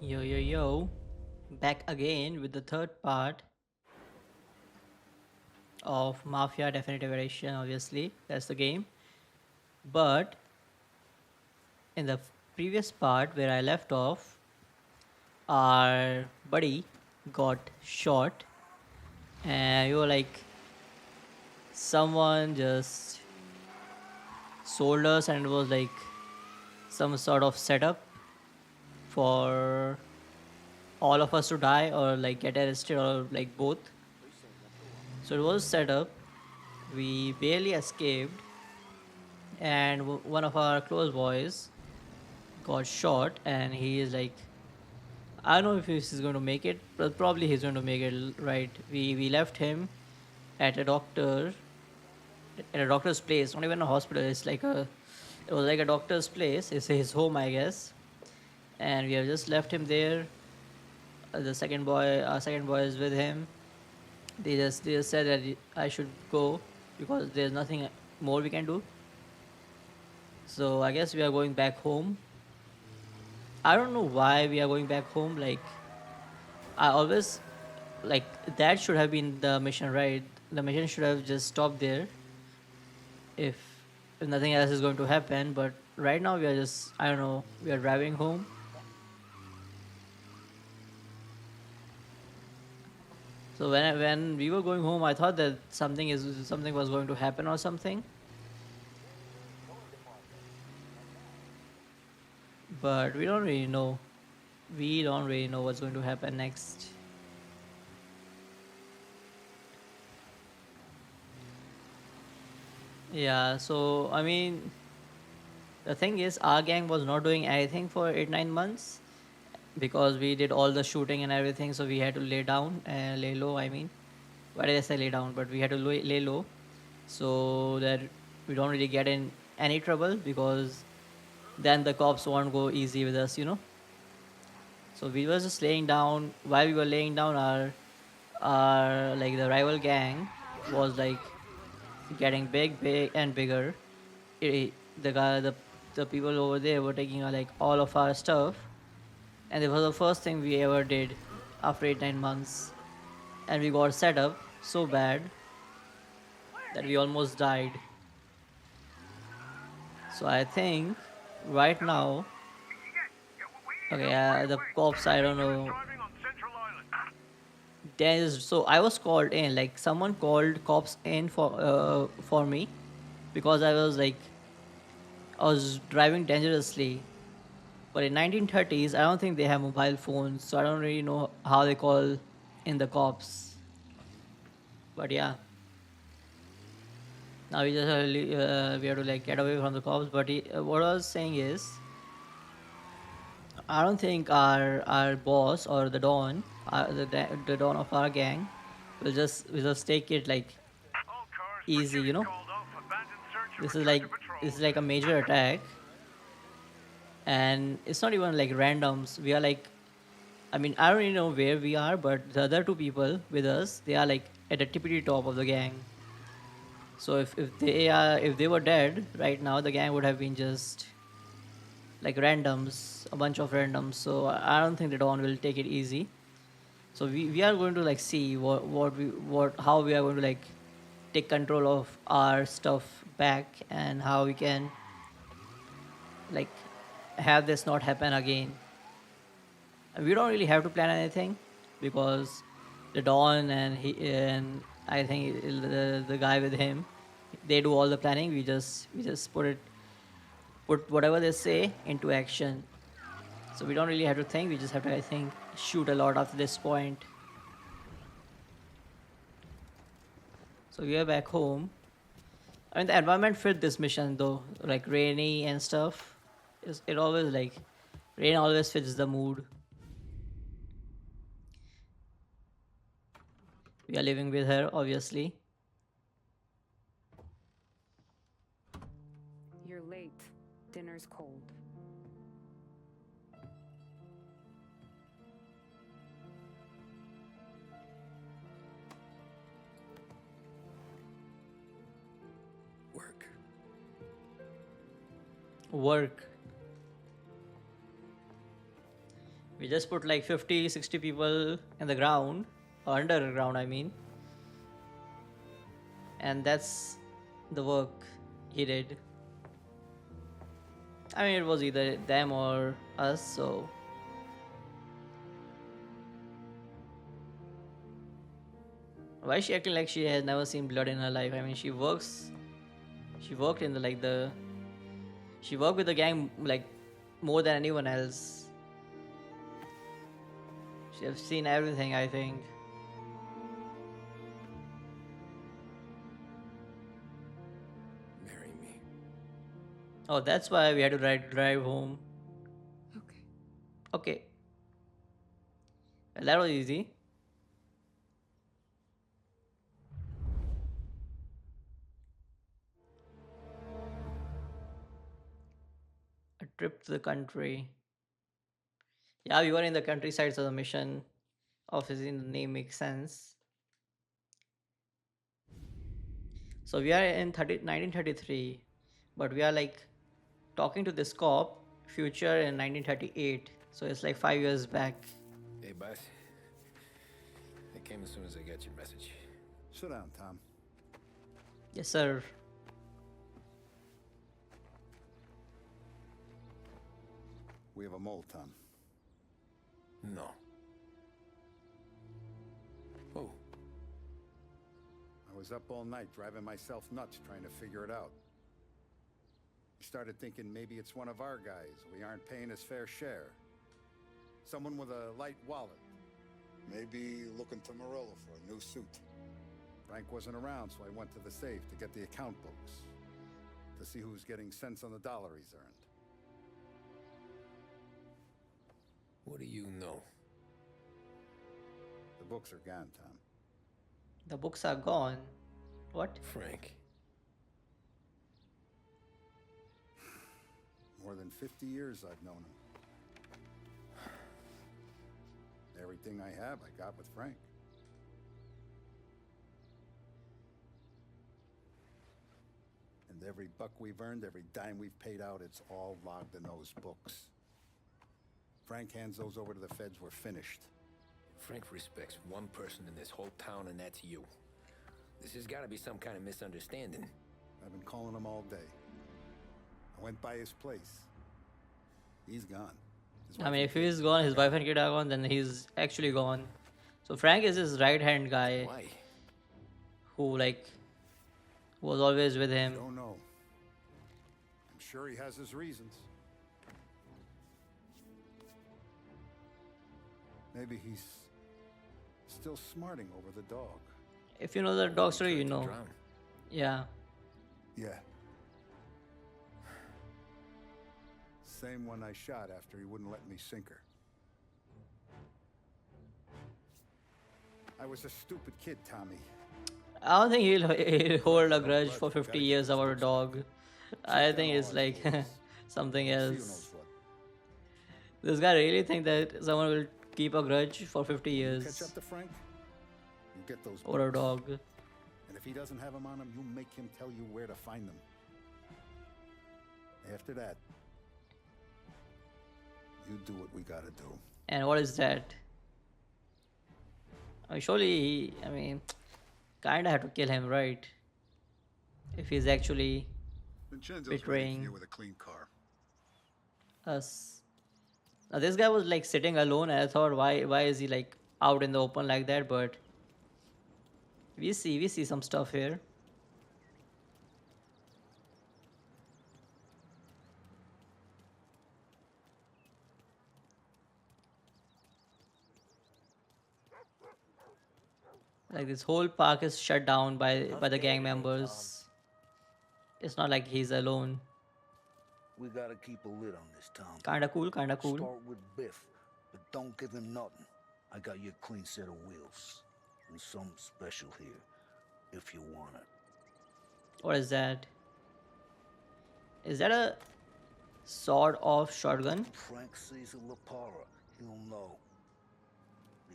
Yo, yo, yo. Back again with the third part of Mafia Definitive Edition, obviously. That's the game. But in the previous part where I left off, our buddy got shot, and you were like, someone just sold us, and it was like some sort of setup for all of us to die or like get arrested or like both. So it was set up. We barely escaped, and one of our close boys got shot, and he is like, I don't know if he's going to make it, but probably he's going to make it. Right, we left him at a doctor's place, not even a hospital. It was like a doctor's place. It's his home, I guess, and we have just left him there. The second boy, our second boy, is with him. They just said that I should go because there's nothing more we can do. So I guess we are going back home. I don't know why we are going back home. Like, I always like that should have been the mission, right? The mission should have just stopped there if if nothing else is going to happen. But right now we are just, I don't know, we are driving home. So when we were going home, I thought that something was going to happen or something. But we don't really know. We don't really know what's going to happen next. Yeah, so I mean, the thing is, our gang was not doing anything for 8 9 months because we did all the shooting and everything. So we had to lay down and lay low. I mean, why did I say lay down? But we had to lay low so that we don't really get in any trouble because then the cops won't go easy with us. So we were just laying down. While we were laying down, our like the rival gang was like getting big and bigger. The guy, the people over there were taking like all of our stuff, and it was the first thing we ever did after 8 9 months, and we got set up so bad that we almost died. So I think right now, okay, the cops, I don't know. There's so I was called in, like someone called cops in for me because I was driving dangerously. But in 1930s, I don't think they have mobile phones, so I don't really know how they call in the cops. But yeah, now we have to like get away from the cops. But what I was saying is, I don't think our boss or the don, the don of our gang, will just take it like easy. This is like this is like a major attack, and it's not even like randoms. We are like, I mean, I don't really know where we are, but the other two people with us, they are like at the tippity top of the gang. So if they were dead right now, the gang would have been just like randoms, a bunch of randoms. So I don't think the Dawn will take it easy. So we are going to like see what how we are going to like take control of our stuff back and how we can like have this not happen again. We don't really have to plan anything because the Dawn and I think the guy with him, they do all the planning. We just put whatever they say into action. So we don't really have to think. We just have to, I think, shoot a lot after this point. So we are back home. I mean, the environment fit this mission though, like rainy and stuff. It always like rain always fits the mood. We are living with her, obviously. You're late. Dinner's cold. Work. Work. We just put like 50, 60 people in the ground, or underground, I mean, and that's the work he did. I mean, it was either them or us, so why is she acting like she has never seen blood in her life? I mean, she worked in the she worked with the gang like more than anyone else. She has seen everything, I think. Marry me. Oh, that's why we had to drive home. Okay. Okay, well, that was easy. A trip to the country. Yeah, we were in the countryside, so the mission, obviously, the name makes sense. So we are in 1933, but we are like talking to this cop, future in 1938. So it's like 5 years back. Hey, boss. I came as soon as I got your message. Sit down, Tom. Yes, sir. We have a mole, Tom. No. Oh, I was up all night driving myself nuts trying to figure it out. I started thinking maybe it's one of our guys. We aren't paying his fair share. Someone with a light wallet. Maybe looking to Morello for a new suit. Frank wasn't around, so I went to the safe to get the account books. To see who's getting cents on the dollar he's earned. what do you know? The books are gone, Tom. The books are gone. What? Frank. More than 50 years I've known him. Everything I have, I got with Frank. And every buck we've earned, every dime we've paid out, it's all logged in those books. Frank hands those over to the feds, we're finished. Frank respects one person in this whole town, and that's you. This has got to be some kind of misunderstanding. I've been calling him all day. I went by his place. He's gone. His I wife mean, and if kids he's gone, are his wife and kid are gone, then he's actually gone. So Frank is his right hand guy Why? who like was always with him. Don't know. I'm sure he has his reasons. Maybe he's still smarting over the dog. If you know the dog story, you Tried to know. drown. Yeah. Yeah. Same one I shot after he wouldn't let me sink her. I was a stupid kid, Tommy. I don't think he'll hold a grudge Blood, for 50 gotta keep years his about a books dog. Sit I down, think all it's us like boys. something See who else. knows what. This guy really think that someone will keep a grudge for 50 You years catch up to Frank, you get those over a books. dog. And if he doesn't have them on him, you make him tell you where to find them. After that, you do what we gotta do. And what is that? I mean, surely he, I mean, kinda have to kill him, right? If he's actually Vincenzo's Betraying. waiting for you with a clean car. us. Now this guy was like sitting alone, and I thought, why is he like out in the open like that? But we see some stuff here. Like this whole park is shut down by the gang members. It's not like he's alone. We gotta keep a lid on this, Tom. Kinda cool, kinda cool. Start with Biff, but don't give him nothing. I got you a clean set of wheels. And something special here, if you want it. What is that? Is that a sawed off shotgun? Frank sees a Lapara, he'll know.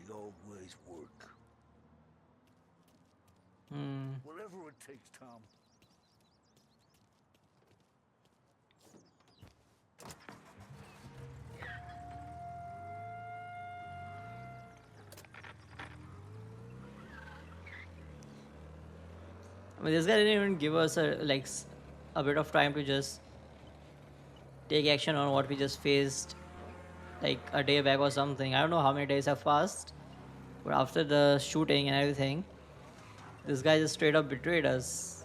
The old ways work. Hmm. Whatever it takes, Tom. I mean, this guy didn't even give us a bit of time to just take action on what we just faced like a day back or something. I don't know how many days have passed, but after the shooting and everything, this guy just straight up betrayed us.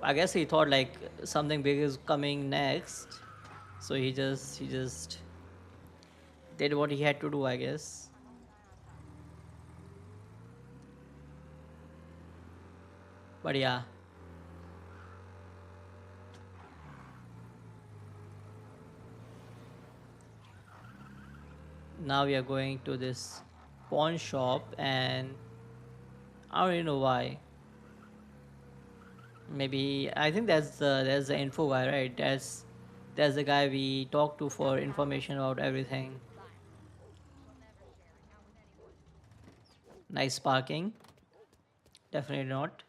I guess he thought like something big is coming next, so he just did what he had to do, I guess. But yeah, now we are going to this pawn shop, and I don't really know why. Maybe I think that's the info guy, right? That's the guy we talk to for information about everything. Nice parking. Definitely not.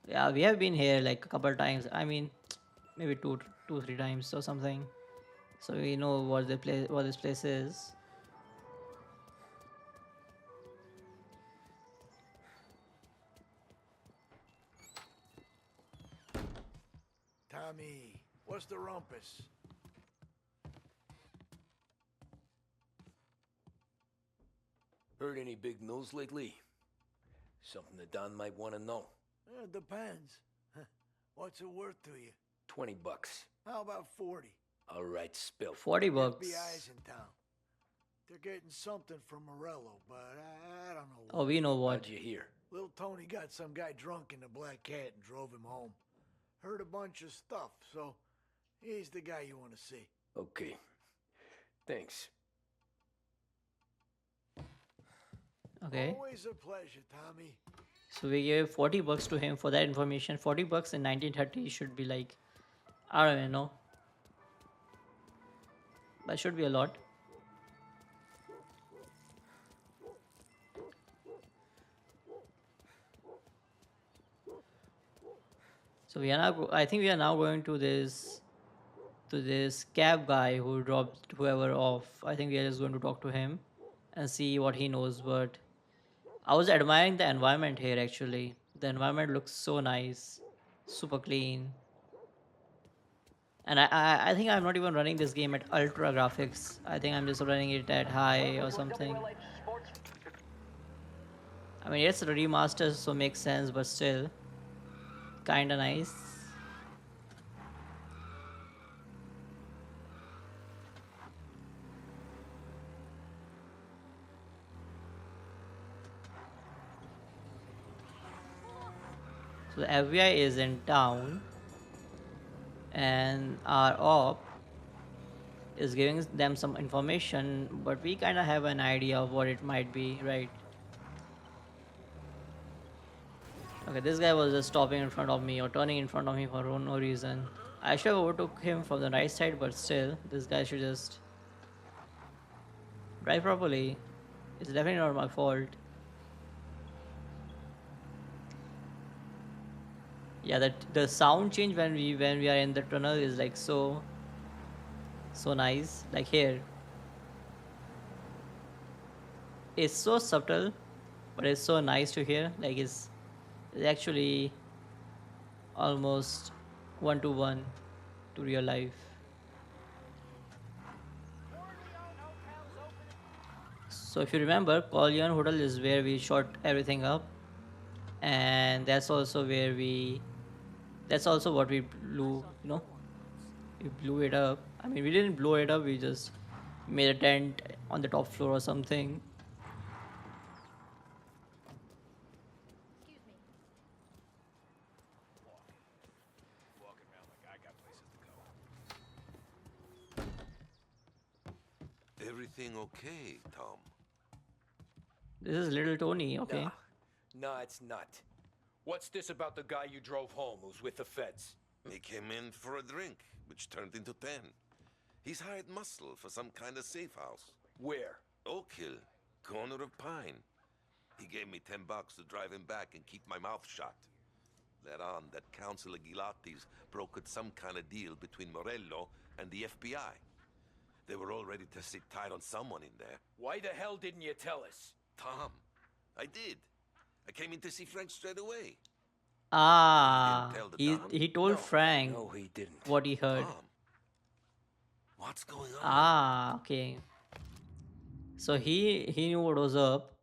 Yeah, we have been here like a couple times. I mean, maybe two, 3 times or something. So we know what this place is. Tommy, what's the rumpus? Heard any big news lately? Something that Don might want to know. Depends. What's it worth to you? $20. How about 40? All right, spill. $40. FBI's in town. They're getting something from Morello, but I don't know Oh, what. we know what. How'd you hear? Little Tony got some guy drunk in the Black Cat and drove him home. Heard a bunch of stuff, so he's the guy you want to see. Okay. Thanks. Okay. Always a pleasure, Tommy. So we gave $40 to him for that information. $40 in 1930 should be like, I don't even know. That should be a lot. So we are now. I think we are now going to this cab guy who dropped whoever off. I think we are just going to talk to him and see what he knows. But I was admiring the environment here actually. The environment looks so nice, super clean. And I think I'm not even running this game at ultra graphics. I think I'm just running it at high or something. I mean, it's a remaster, so makes sense, but still, kinda nice. So the FBI is in town, and our op is giving them some information, but we kind of have an idea of what it might be, right? Okay, this guy was just stopping in front of me or turning in front of me for no reason. I should have overtook him from the right side, but still, this guy should just drive properly. It's definitely not my fault. Yeah, that the sound change when we are in the tunnel is like so nice. Like here, it's so subtle, but it's so nice to hear. Like it's actually almost one to one to real life. So if you remember, Corleone Hotel is where we shot everything up, and that's also what we blew. We blew it up. I mean, we didn't blow it up. We just made a tent on the top floor or something. Everything okay, Tom? This is little Tony. Okay. Nah, it's not. What's this about the guy you drove home who's with the feds? He came in for a drink, which turned into 10. He's hired muscle for some kind of safe house. Where? Oak Hill, corner of Pine. He gave me $10 to drive him back and keep my mouth shut. Let on that Councilor Gilatti's brokered some kind of deal between Morello and the FBI. They were all ready to sit tight on someone in there. Why the hell didn't you tell us? Tom, I did. I came in to see Frank straight away. Ah, Tell the he Don? he told Frank No, he didn't. what he heard. Tom, what's going on? Ah, okay. So he knew what was up,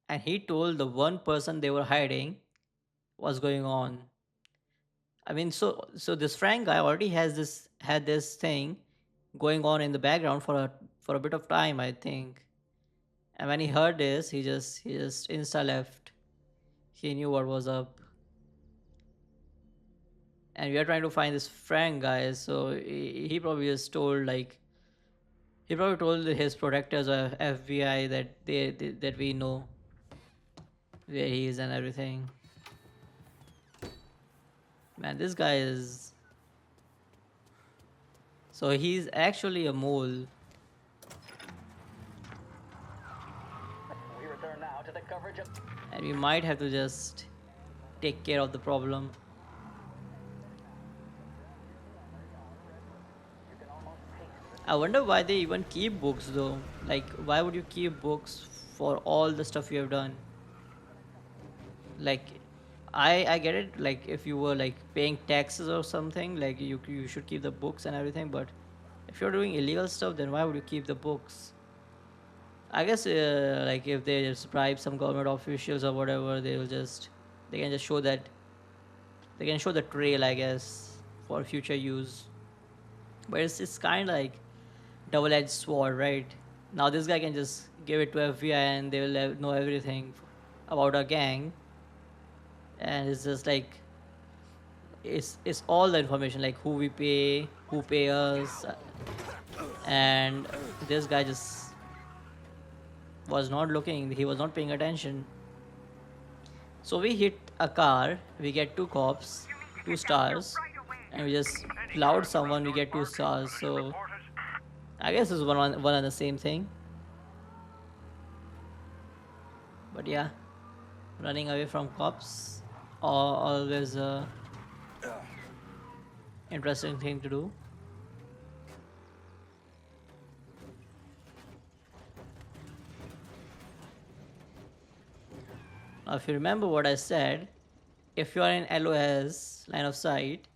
and he told the one person they were hiding what's going on. I mean, so this Frank guy already had this thing going on in the background for a bit of time, I think. And when he heard this, he just insta left. He knew what was up. And we are trying to find this Frank guy, so he probably just told like he probably told his protectors or FBI that that we know where he is and everything. Man, this guy is so he's actually a mole. We return now to the coverage of. And we might have to just take care of the problem. I wonder why they even keep books though. Like, why would you keep books for all the stuff you have done? Like, I get it. Like, if you were like paying taxes or something, like you should keep the books and everything. But if you're doing illegal stuff, then why would you keep the books? I guess like if they just bribe some government officials or whatever, they can just show that they can show the trail, I guess, for future use. But it's kind of like double-edged sword, right? Now this guy can just give it to FBI and they will know everything about our gang, and it's just like it's all the information, like who we pay, who pay us, and this guy just was not looking, he was not paying attention. So we hit a car, we get two cops, 2 stars, and we just plowed someone, we get 2 stars. So I guess it's one and the same thing. But yeah, running away from cops, always a interesting thing to do. Now, if you remember what I said, if you are in LOS line of sight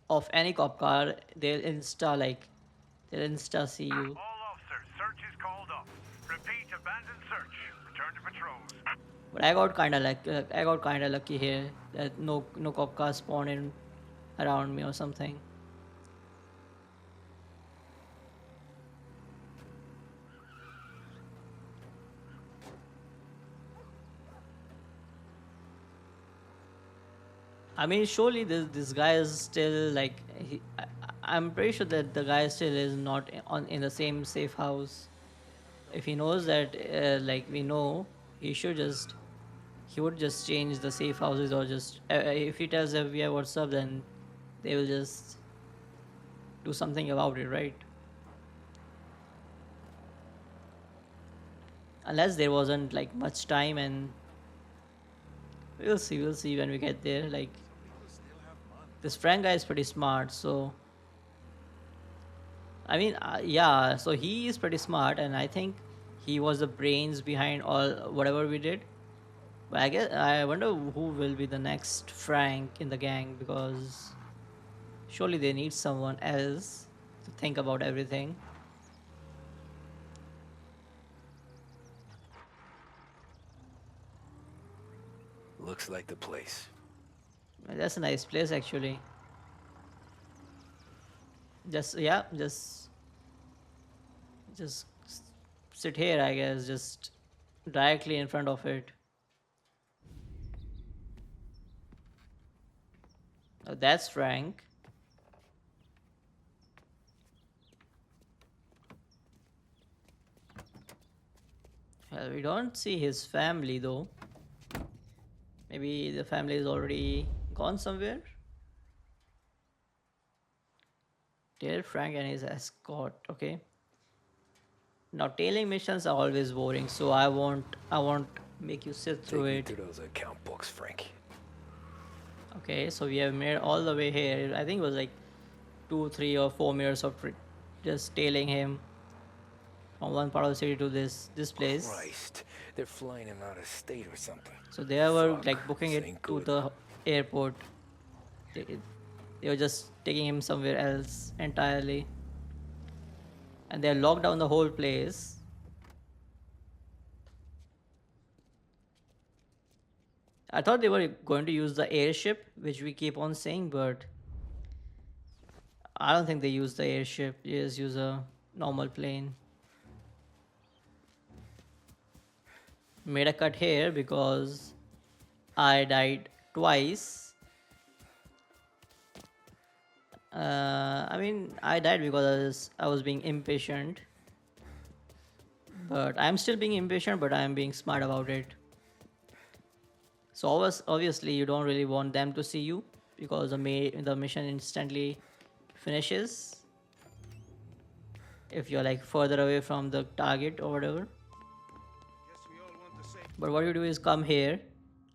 of any cop car, they'll insta see you. All officers, search is called off. Repeat, abandoned search. Return to patrols. But I got kind of lucky here that no cop cars spawn in around me or something. I mean, surely this guy is still like I'm pretty sure that the guy still is not in the same safe house. If he knows that, like we know, he would just change the safe houses, or just if he tells FBI what's up, then they will just do something about it, right? Unless there wasn't like much time, and we'll see when we get there. Like, this Frank guy is pretty smart, so I mean, yeah, so he is pretty smart, and I think he was the brains behind all whatever we did. But I wonder who will be the next Frank in the gang, because surely they need someone else to think about everything. Looks like the place. That's a nice place, actually. Just yeah, just sit here, I guess, just directly in front of it. Oh, that's Frank. Well, we don't see his family though. Maybe the family is already gone somewhere. Tail Frank and his escort. Okay. Now tailing missions are always boring, so I won't make you sit Take through me it. to those account books, Frank. Okay, so we have made all the way here. I think it was like 2, 3, or 4 minutes of just tailing him. from one part of the city to this place. Christ, they're flying him out of state or something. So they were Fuck, like booking this it ain't to good. the airport. They, they were just taking him somewhere else entirely, and they locked down the whole place. I thought they were going to use the airship, which we keep on saying, but I don't think they use the airship. They just use a normal plane. Made a cut here because I died twice. I mean, I died because I was being impatient. But I'm still being impatient, but I'm being smart about it. So obviously, you don't really want them to see you because the mission instantly finishes if you're like further away from the target or whatever. But what you do is come here,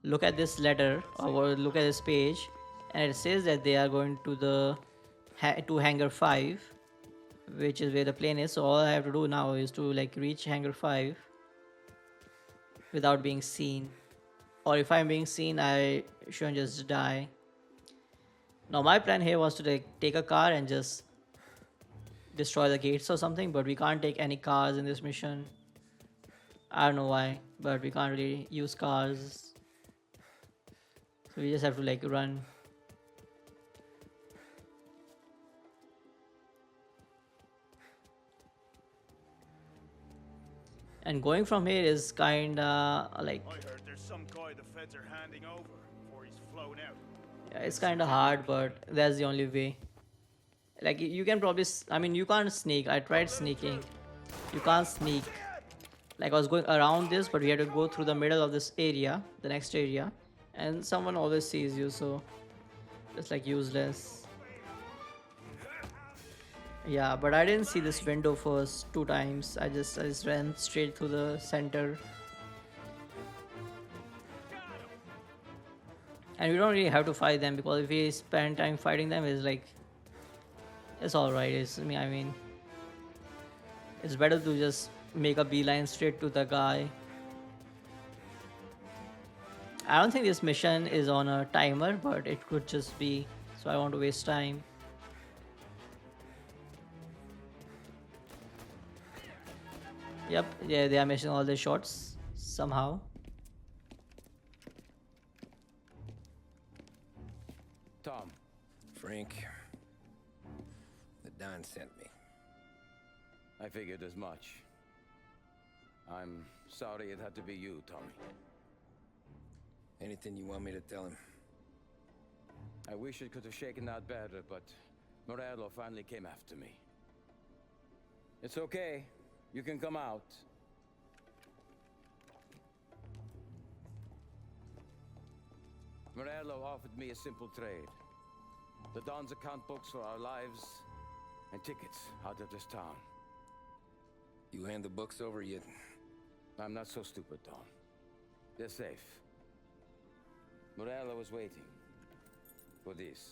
look at this letter or look at this page, and it says that they are going to the to hangar 5, which is where the plane is. So all I have to do now is to like reach hangar 5 without being seen. Or if I'm being seen, I shouldn't just die. Now my plan here was to take a car and just destroy the gates or something, but we can't take any cars in this mission. I don't know why, but we can't really use cars. So we just have to like run. And going from here is kinda like, I heard there's some guy the feds are handing over before he's flown out. yeah, it's kinda hard, but that's the only way. Like you can probably, I mean, you can't sneak. I tried sneaking. You can't sneak. Like I was going around this, but we had to go through the middle of this area, the next area, and someone always sees you, so it's like useless. Yeah, but I didn't see this window first 2 times. I just ran straight through the center. And we don't really have to fight them because if we spend time fighting them, it's like it's alright. I mean, it's better to just make a beeline straight to the guy. I don't think this mission is on a timer, but it could just be, so I don't want to waste time. Yep, yeah, they are missing all the shots somehow. Tom. Frank. The Don sent me. I figured as much. I'm sorry it had to be you, Tommy. Anything you want me to tell him? I wish it could have shaken out better, but Morello finally came after me. It's okay. You can come out. Morello offered me a simple trade. The Don's account books for our lives and tickets out of this town. You hand the books over yet? I'm not so stupid, Don. They're safe. Morello was waiting for this.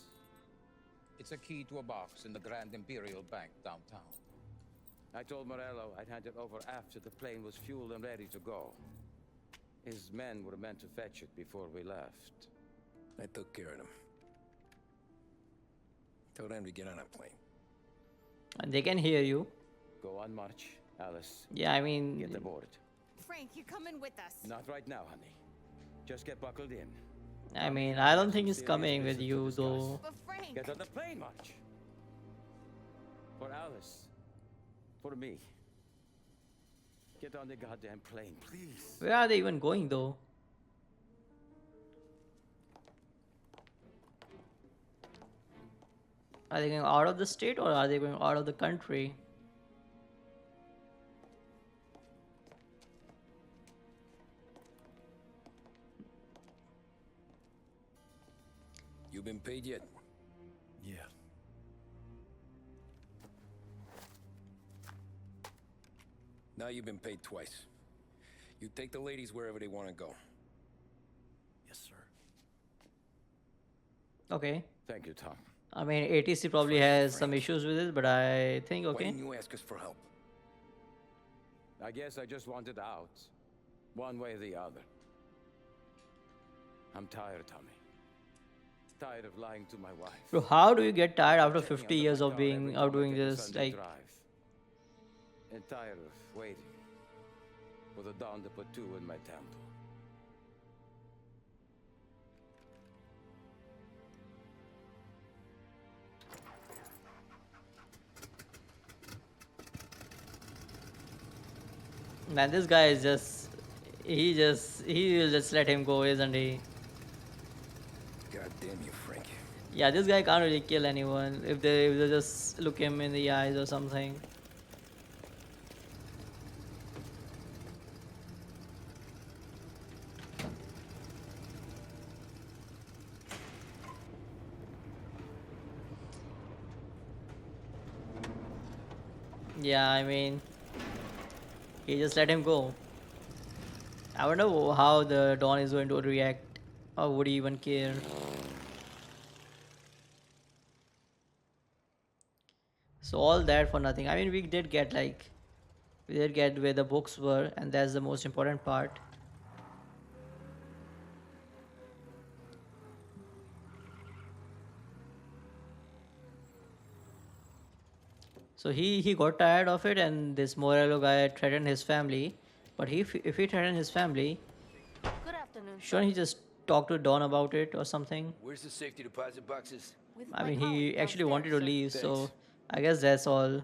It's a key to a box in the Grand Imperial Bank downtown. I told Morello I'd hand it over after the plane was fueled and ready to go. His men were meant to fetch it before we left. I took care of them. Tell them to get on a plane. And they can hear you. Go on, March. Alice. Yeah, I mean, Get aboard. Frank, you're coming with us. Not right now, honey. Just get buckled in. I mean, I don't think he's coming with you though. But Frank. Get on the plane, March. For Alice. For me. Get on the goddamn plane, please. Where are they even going though? Are they going out of the state or are they going out of the country? You been paid yet? Yeah. Now you've been paid twice. You take the ladies wherever they want to go. Yes, sir. Okay. Thank you, Tom. I mean, ATC probably has some issues with it, but I think Why okay. didn't you ask us for help? I guess I just wanted out. One way or the other. I'm tired, Tommy. Tired of lying to my wife. Bro, how do you get tired after Checking 50 under years my of car every being time I doing take a this? Sunday Like, drive. And tired of waiting for the dawn to put two in my temple. man, this guy is he will just let him go, isn't he? God damn you, Frank. Yeah, this guy can't really kill anyone if they just look him in the eyes or something. Yeah, I mean, he just let him go. I wonder how the Don is going to react, or would he even care? So all that for nothing. I mean, we did get where the books were, and that's the most important part. So he got tired of it, and this Morello guy threatened his family. But if he threatened his family, Good afternoon, shouldn't he just talk to Don about it or something? Where's the safety deposit boxes? With I my mean, colleague he actually wanted downstairs, to sir. leave, Thanks. so I guess that's all.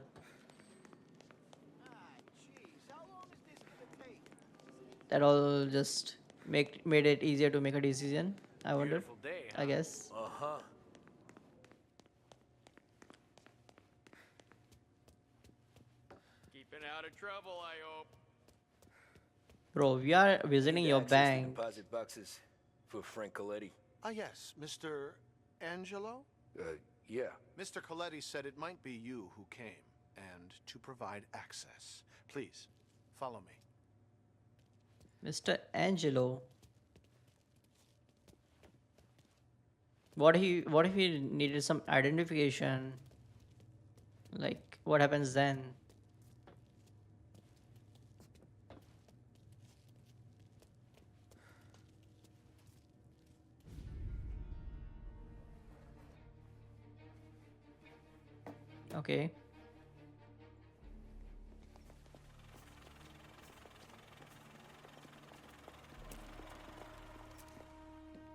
That all just made it easier to make a decision. I wonder. Beautiful day, huh? I guess. Uh-huh. Keeping out of trouble, I hope. Bro, we are I visiting need your access to bank. deposit boxes for Frank Coletti. Ah, yes, Mr. Angelo? Yeah. Mr. Coletti said it might be you who came, and to provide access. Please, follow me. Mr. Angelo. What if he needed some identification? Like what happens then? Okay.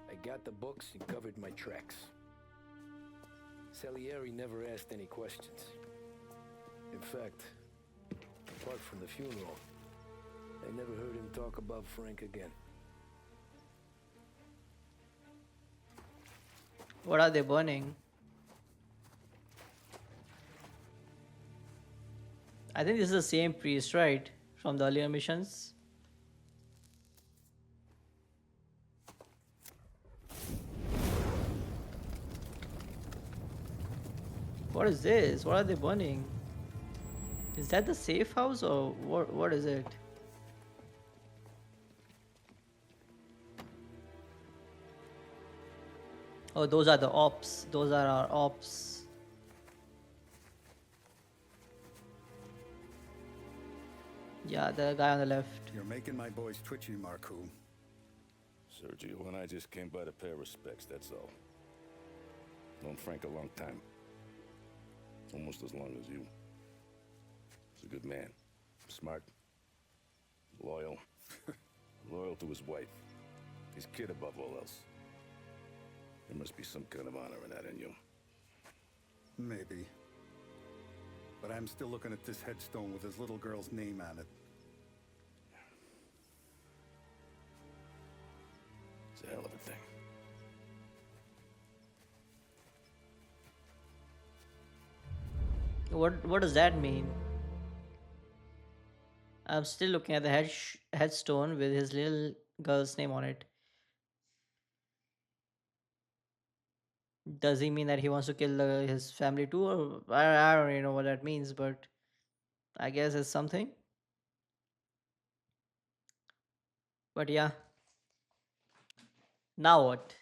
I got the books and covered my tracks. Salieri never asked any questions. In fact, apart from the funeral, I never heard him talk about Frank again. What are they burning? I think this is the same priest, right? From the earlier missions. What is this? What are they burning? Is that the safe house or what is it? Oh, those are the ops. Those are our ops. Yeah, the guy on the left. You're making my boys twitchy, Marku. Sergio and I just came by to pay our respects, that's all. Known Frank a long time. Almost as long as you. He's a good man. Smart. Loyal. Loyal to his wife. His kid above all else. There must be some kind of honor in that in you. Maybe. But I'm still looking at this headstone with his little girl's name on it. It's a hell of a thing. What does that mean? I'm still looking at the headstone with his little girl's name on it. Does he mean that he wants to kill his family too, or I don't really know what that means, but I guess it's something. But yeah, now what?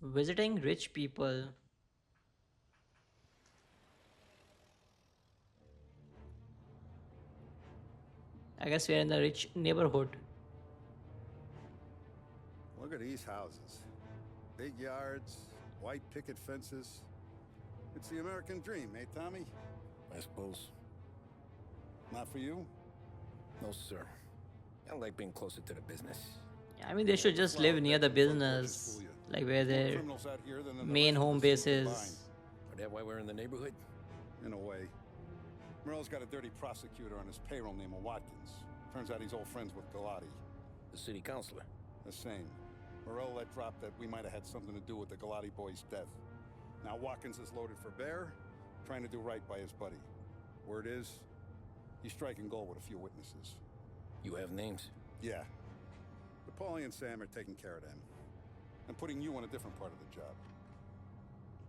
Visiting rich people. I guess we're in the rich neighborhood. Look at these houses. Big yards, white picket fences. It's the American dream, eh, Tommy? I suppose. Not for you? No, sir. I like being closer to the business. Yeah, I mean, they should just live near the business, like where their Criminals out here than in the main rest of home the base city is. combined. Is that why we're in the neighborhood? In a way. Merle's got a dirty prosecutor on his payroll named Watkins. Turns out he's old friends with Galati. The city councilor. The same. Morello let drop that we might have had something to do with the Galati boy's death. Now Watkins is loaded for bear, trying to do right by his buddy. Word is, he's striking gold with a few witnesses. You have names? Yeah. But Paulie and Sam are taking care of them. I'm putting you on a different part of the job.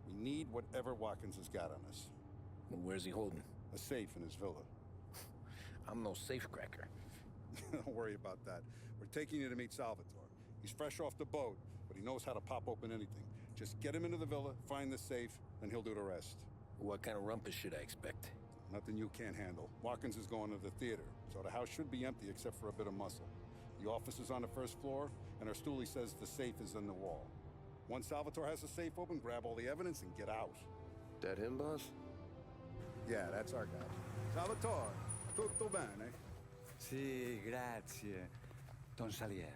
We need whatever Watkins has got on us. Well, where's he holding? A safe in his villa. I'm no safecracker. Don't worry about that. We're taking you to meet Salvatore. He's fresh off the boat, but he knows how to pop open anything. Just get him into the villa, find the safe, and he'll do the rest. What kind of rumpus should I expect? Nothing you can't handle. Watkins is going to the theater, so the house should be empty except for a bit of muscle. The office is on the first floor, and our stoolie says the safe is in the wall. Once Salvatore has the safe open, grab all the evidence and get out. That him, boss? Yeah, that's our guy. Salvatore, tutto bene? Sì, grazie, Don Salieri.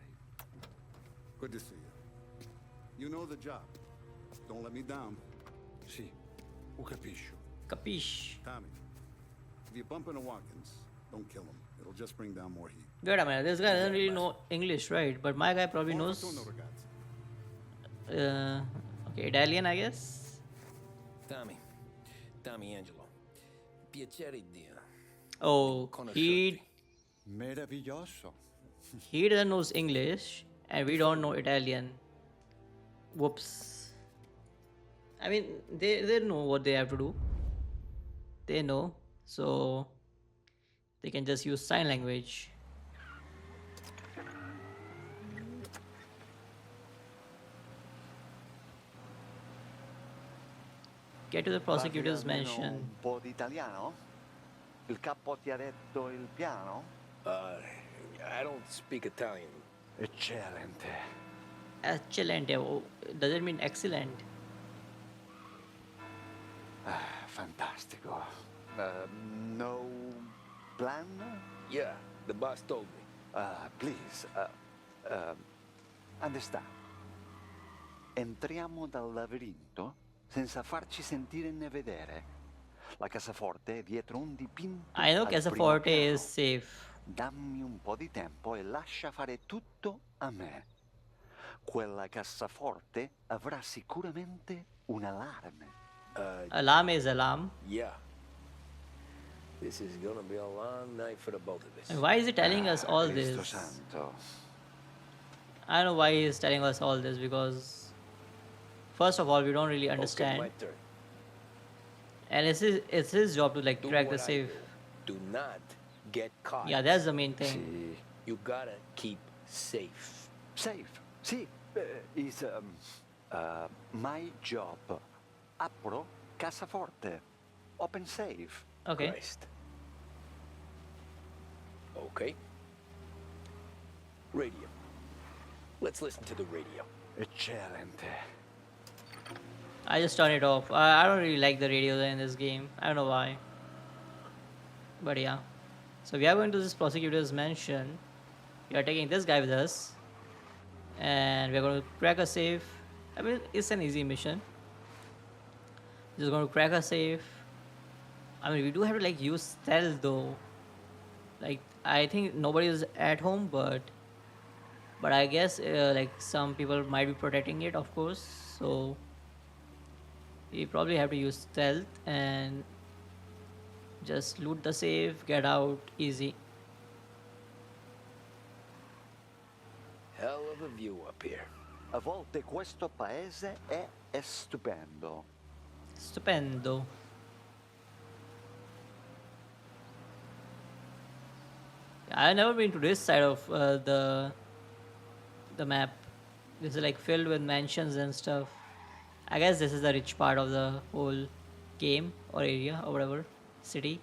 Good to see you. You know the job. Don't let me down. Sì, ho capisco. Capiche. Tommy, if you bump into Watkins, don't kill him. It'll just bring down more heat. Wait a minute, this guy doesn't really know English, right? But my guy probably knows. Okay, Italian, I guess. Tommy Angelo. Piacere di. Oh, he Meraviglioso. he doesn't know English, and we don't know Italian. Whoops. I mean, they know what they have to do. They know, so they can just use sign language. Get to the prosecutor's Parli almeno mansion. Un po' di italiano? Il capo ti ha detto il piano? I don't speak Italian. Eccellente. Excellent. Oh, does it mean excellent? Fantastico. No plan? Yeah, the boss told me. Please, understand. Entriamo dal labirinto senza farci sentire né vedere. La cassaforte è dietro un dipinto. I know al Cassaforte primo piano. is safe. Dammi un po' di tempo e lascia fare tutto a me. Quella cassaforte avrà sicuramente un allarme. Alarm is alarm. Yeah. This is gonna be a long night for the both of us. And why is he telling us all Cristo this? santo. I don't know why he is telling us all this, because first of all, we don't really understand. Okay, my turn. And it's his job to like Do crack the what I safe. Do not get caught. Yeah, that's the main thing. See, you gotta keep safe. Safe? Sì, is my job. Apro cassaforte. Open safe. Okay. Christ. Okay. Radio. Let's listen to the radio. Eccellente. I just turn it off. I don't really like the radio in this game. I don't know why. But yeah. So we are going to this prosecutor's mansion. We are taking this guy with us. And we're going to crack a safe. I mean, it's an easy mission. Just going to crack a safe. I mean, we do have to like use stealth though. Like, I think nobody is at home, but I guess like some people might be protecting it, of course. So we probably have to use stealth and just loot the safe, get out easy. Hell of a view up here. A volte questo paese è stupendo. Stupendo. I've never been to this side of the map. This is like filled with mansions and stuff. I guess this is the rich part of the whole game or area or whatever city.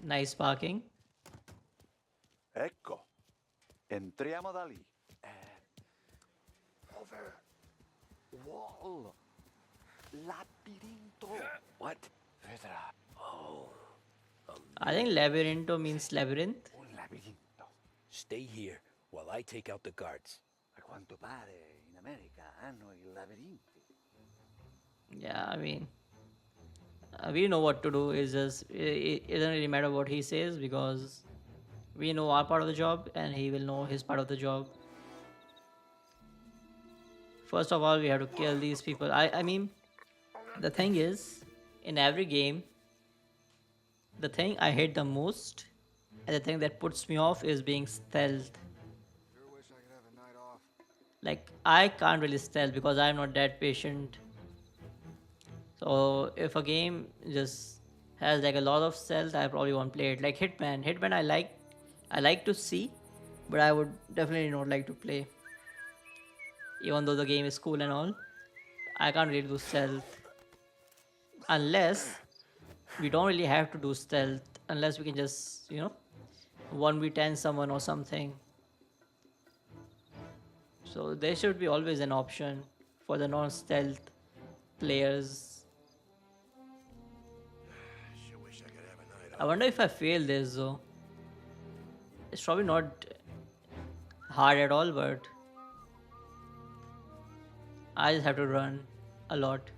Nice parking. Ecco, entriamo da lì. Over. Wall. Labirinto. What? Vedrà. Oh. I think labyrintho means labyrinth. Un labirinto. Stay here while I take out the guards. A quanto pare in America hanno i labirinti. Yeah, I mean, we know what to do. It's just it doesn't really matter what he says because we know our part of the job and he will know his part of the job. First of all, we have to kill these people. I mean, the thing is, in every game, the thing I hate the most and the thing that puts me off is being stealth. Sure wish I could have a night off. Like, I can't really stealth because I'm not that patient. So if a game just has like a lot of stealth, I probably won't play it. Like Hitman. Hitman I like to see, but I would definitely not like to play. Even though the game is cool and all, I can't really do stealth. Unless we don't really have to do stealth. Unless we can just, 1v10 someone or something. So there should be always an option for the non-stealth players. Sure wish I could have a night I wonder if I fail this though. It's probably not hard at all, but I just have to run a lot.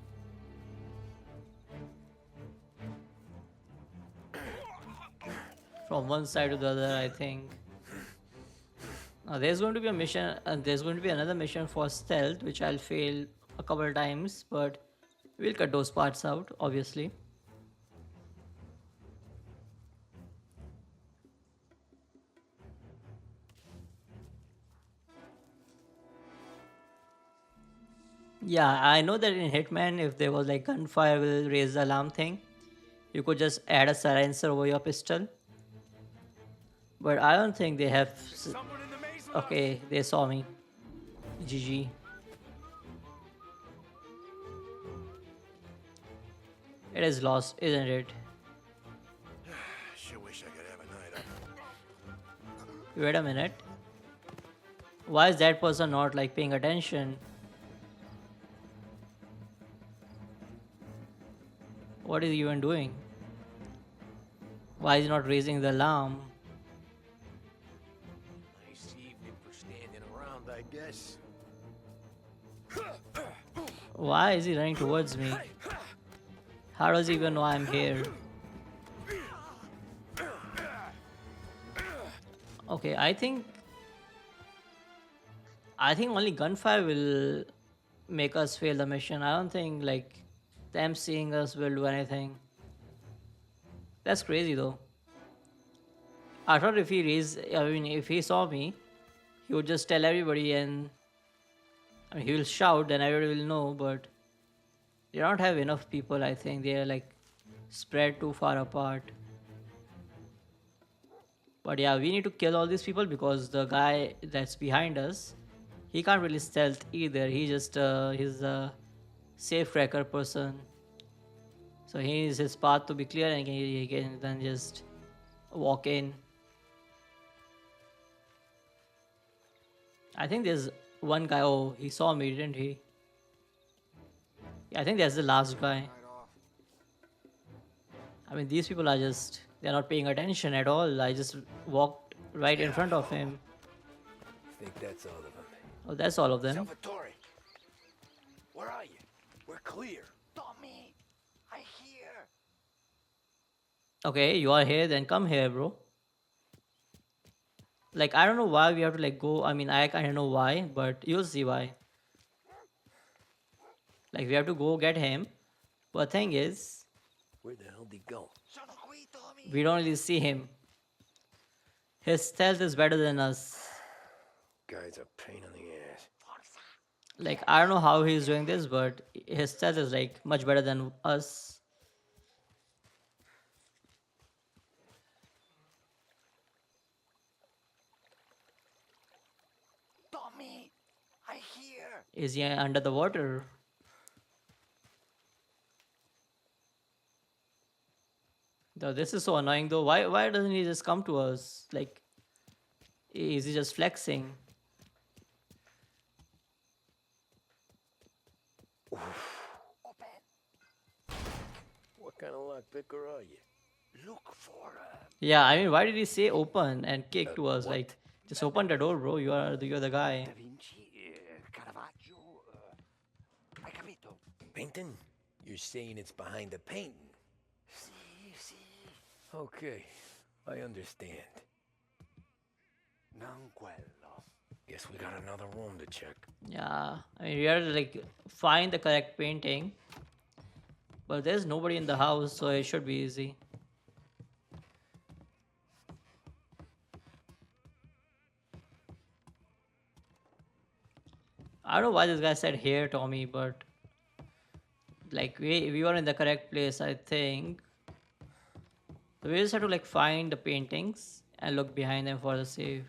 From one side to the other, I think. Now there's going to be a mission, and there's going to be another mission for stealth, which I'll fail a couple of times, but we'll cut those parts out, obviously. Yeah, I know that in Hitman, if there was like gunfire will raise the alarm thing, you could just add a silencer over your pistol. But I don't think they have. Okay, they saw me. GG. It is lost, isn't it? Sure wish I could have a night off. Wait a minute. Why is that person not like paying attention? What is he even doing? Why is he not raising the alarm? Nice evening for standing around, I guess. Why is he running towards me? How does he even know I'm here? Okay, I think only gunfire will make us fail the mission. I don't think like them seeing us will do anything. That's crazy though. I thought if if he saw me, he would just tell everybody and he will shout and everybody will know, but they don't have enough people, I think. They are like spread too far apart. But yeah, we need to kill all these people because the guy that's behind us, he can't really stealth either. He's a safe cracker person. So he needs his path to be clear and he can then just walk in. I think there's one guy. Oh, he saw me, didn't he? Yeah, I think that's the last guy. I mean, these people are just, they're not paying attention at all. I just walked right in front of him. I think that's all of them. Oh, that's all of them. Salvatore, where are you? We're clear. Tommy, I hear. Okay, you are here, then come here, bro. Like, I don't know why we have to like go. I mean, I kind of know why, but you'll see why. Like, we have to go get him. But the thing is, Where the hell did he go? we don't really see him. His stealth is better than us. Guy's a pain in the ass. Like, I don't know how he's doing this, but his stealth is like much better than us. Tommy, I hear. Is he under the water? Now, this is so annoying though. Why doesn't he just come to us? Like, is he just flexing? What kind of lockpicker are you? Look for Yeah, I mean, why did he say open and kick to us? Like, just open the door, bro. You're the guy. Da Vinci, Caravaggio. Hai capito? Painting? You're saying it's behind the painting? Sì, sì. Okay, I understand. Non quello. Guess we got another room to check. Yeah, I mean, we have to like find the correct painting, but there's nobody in the house, so it should be easy. I don't know why this guy said here, Tommy, but like we were in the correct place, I think. So we just have to like find the paintings and look behind them for the safe.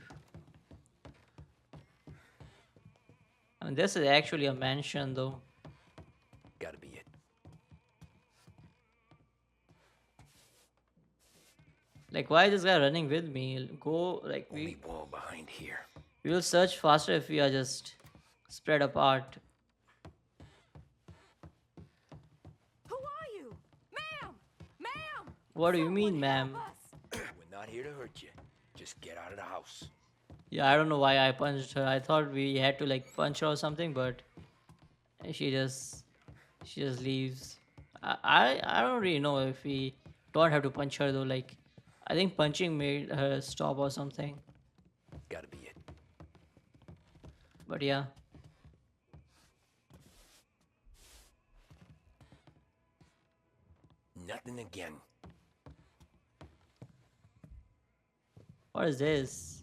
I mean, this is actually a mansion, though. Gotta be it. Like, why is this guy running with me? Go, like, Only wall behind here. we will search faster if we are just spread apart. Who are you? Ma'am! Ma'am! What do you mean, ma'am? We're not here to hurt you. Just get out of the house. Yeah, I don't know why I punched her. I thought we had to like punch her or something, but she just leaves. I don't really know if we don't have to punch her though. Like, I think punching made her stop or something. Gotta be it. But yeah. Nothing again. What is this?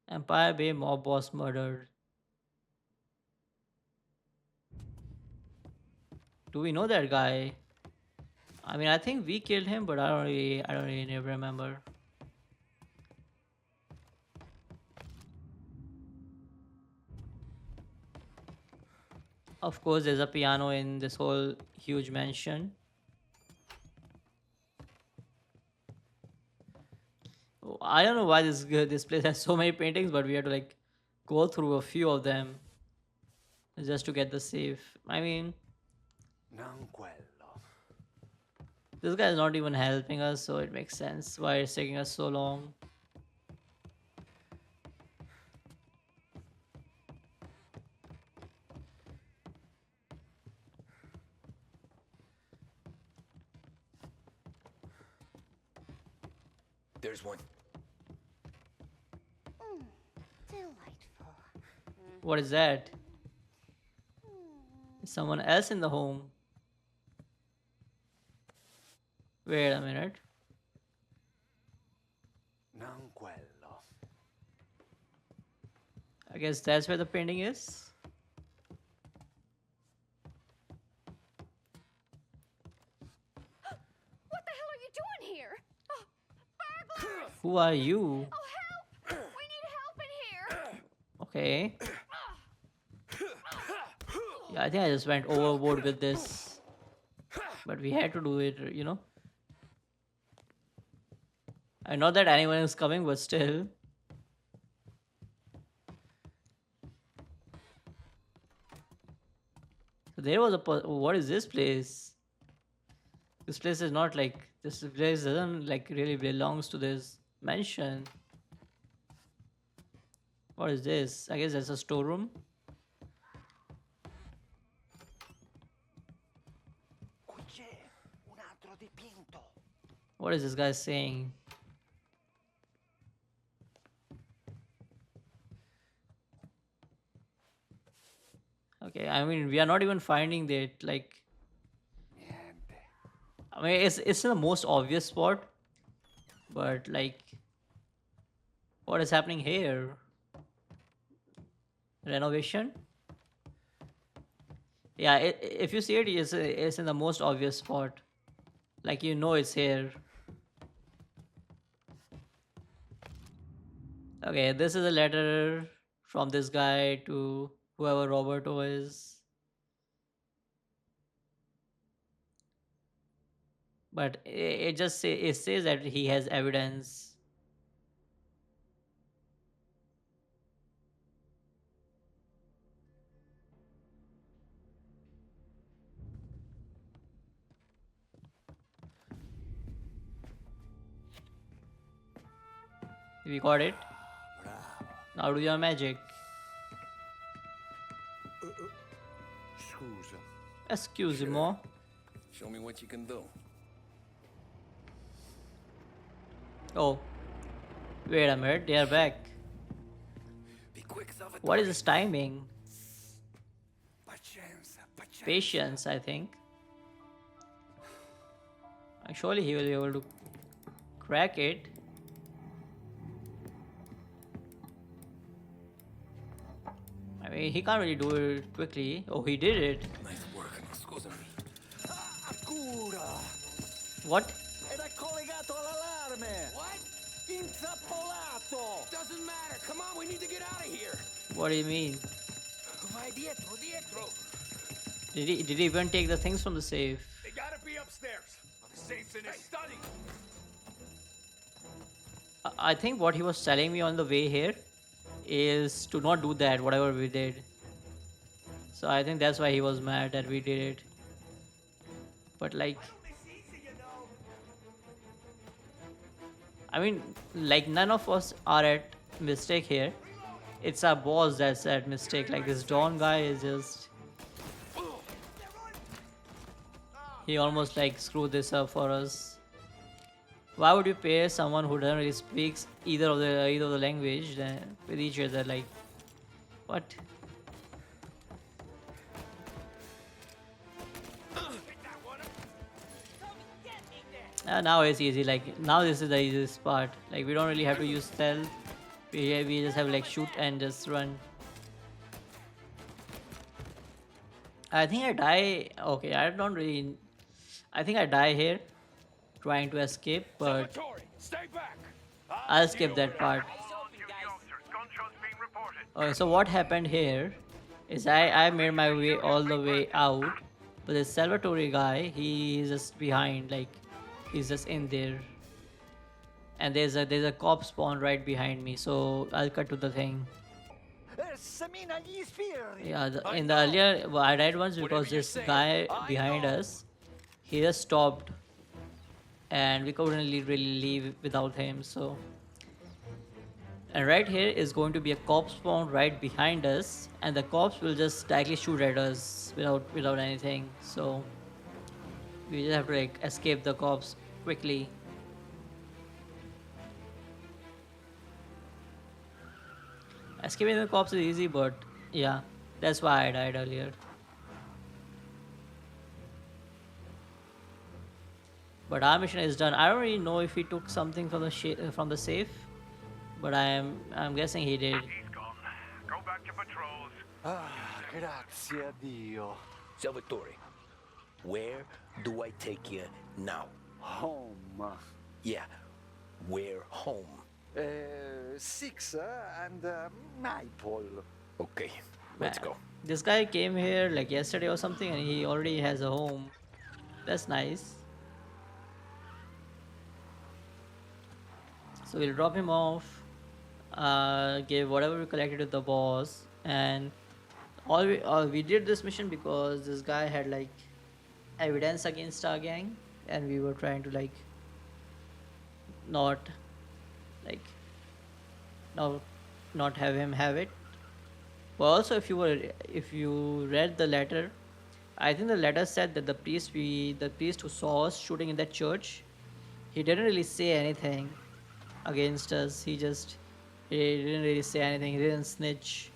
Empire Bay mob boss murdered. Do we know that guy? I mean, I think we killed him, but I don't really remember. Of course, there's a piano in this whole huge mansion. Oh, I don't know why this place has so many paintings, but we have to like go through a few of them just to get the safe. I mean, Non quello. this guy is not even helping us, so it makes sense why it's taking us so long. There's one. Delightful. What is that? Is someone else in the home? Wait a minute. Non quello. I guess that's where the painting is. What the hell are you doing here? Oh, burglars! Who are you? Oh, help! We need help in here! Okay. Yeah, I think I just went overboard with this. But we had to do it, you know. I know that anyone is coming, but still. So there was what is this place? This place is not like this place doesn't like really belongs to this mansion. What is this? I guess that's a storeroom. Qui c'è un altro dipinto. What is this guy saying? Okay, I mean we are not even finding that like. I mean it's in the most obvious spot, but like, what is happening here? Renovation? Yeah, if you see it, it's in the most obvious spot. Like you know it's here. Okay, this is a letter from this guy to whoever Roberto is. but it says that he has evidence. We got it. Now do your magic. Scusa. Excuse me. Show me what you can do. Oh, wait a minute, they are back. Be quick, Salvatore. What is this timing? Pazienza, pazienza. Patience, I think. Surely he will be able to crack it. I mean, he can't really do it quickly. Oh, he did it. Nice work. Scusa me. Cura! What? Ed è collegato all'allarme! What? Intrappolato! Doesn't matter. Come on, we need to get out of here. What do you mean? Vai dietro, dietro. Did he even take the things from the safe? They gotta be upstairs. The safe's in his study. I think what he was telling me on the way here is to not do that, whatever we did. So I think that's why he was mad that we did it. But like, I mean, like none of us are at mistake here. It's our boss that's at mistake. Like this Don guy is just, he almost like screwed this up for us. Why would you pair someone who doesn't really speaks either of the language with each other? Like, what? Now it's easy. Like now this is the easiest part. Like we don't really have to use stealth. We just have like shoot and just run. I think I die. Okay, I don't really. I think I die here, trying to escape, but Stay back. I'll skip that part. Okay, so what happened here is I made my way all the way out, but the Salvatore guy, he's just behind, like he's just in there, and there's a cop spawn right behind me. So I'll cut to the thing. Yeah, in the earlier, well, I died once because this guy behind us, he just stopped, and we couldn't really leave without him. So, and right here is going to be a cop spawn right behind us, and the cops will just directly shoot at us without anything. So we just have to like escape the cops quickly. Escaping the cops is easy, but yeah, that's why I died earlier. But our mission is done. I don't really know if he took something from the safe, but I'm guessing he did. He's gone. Go back to patrols. Ah, grazie a Dio. Salvatore, where do I take you now? Home. Yeah, where home? 6 and Maple. Okay, let's go. This guy came here like yesterday or something, and he already has a home. That's nice. So we'll drop him off, give whatever we collected to the boss, and all we did this mission because this guy had like evidence against our gang, and we were trying to like not have him have it. But also, if you read the letter, I think the letter said that the priest who saw us shooting in that church, he didn't really say anything against us. He didn't really say anything. He didn't snitch.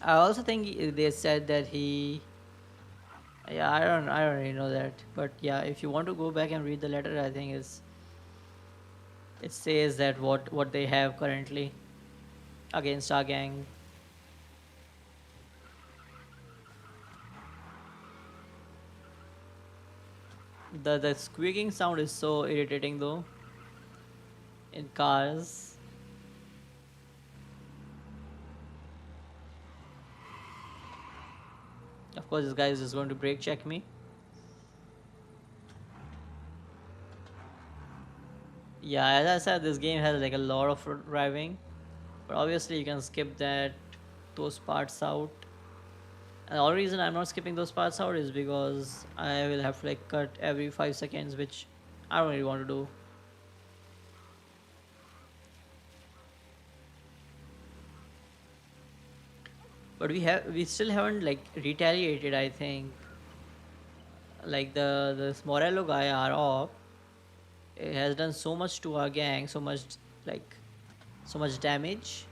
I also think they said that yeah, I don't really know that, but yeah, if you want to go back and read the letter, I think it says that what they have currently against our gang. The squeaking sound is so irritating though in cars. Of course, this guy is just going to brake check me. Yeah, as I said, this game has like a lot of driving, but obviously you can skip those parts out. And the only reason I'm not skipping those parts out is because I will have to like cut every 5 seconds, which I don't really want to do. But we still haven't like retaliated. I think like the Morello guy, our op, has done so much to our gang, like so much damage,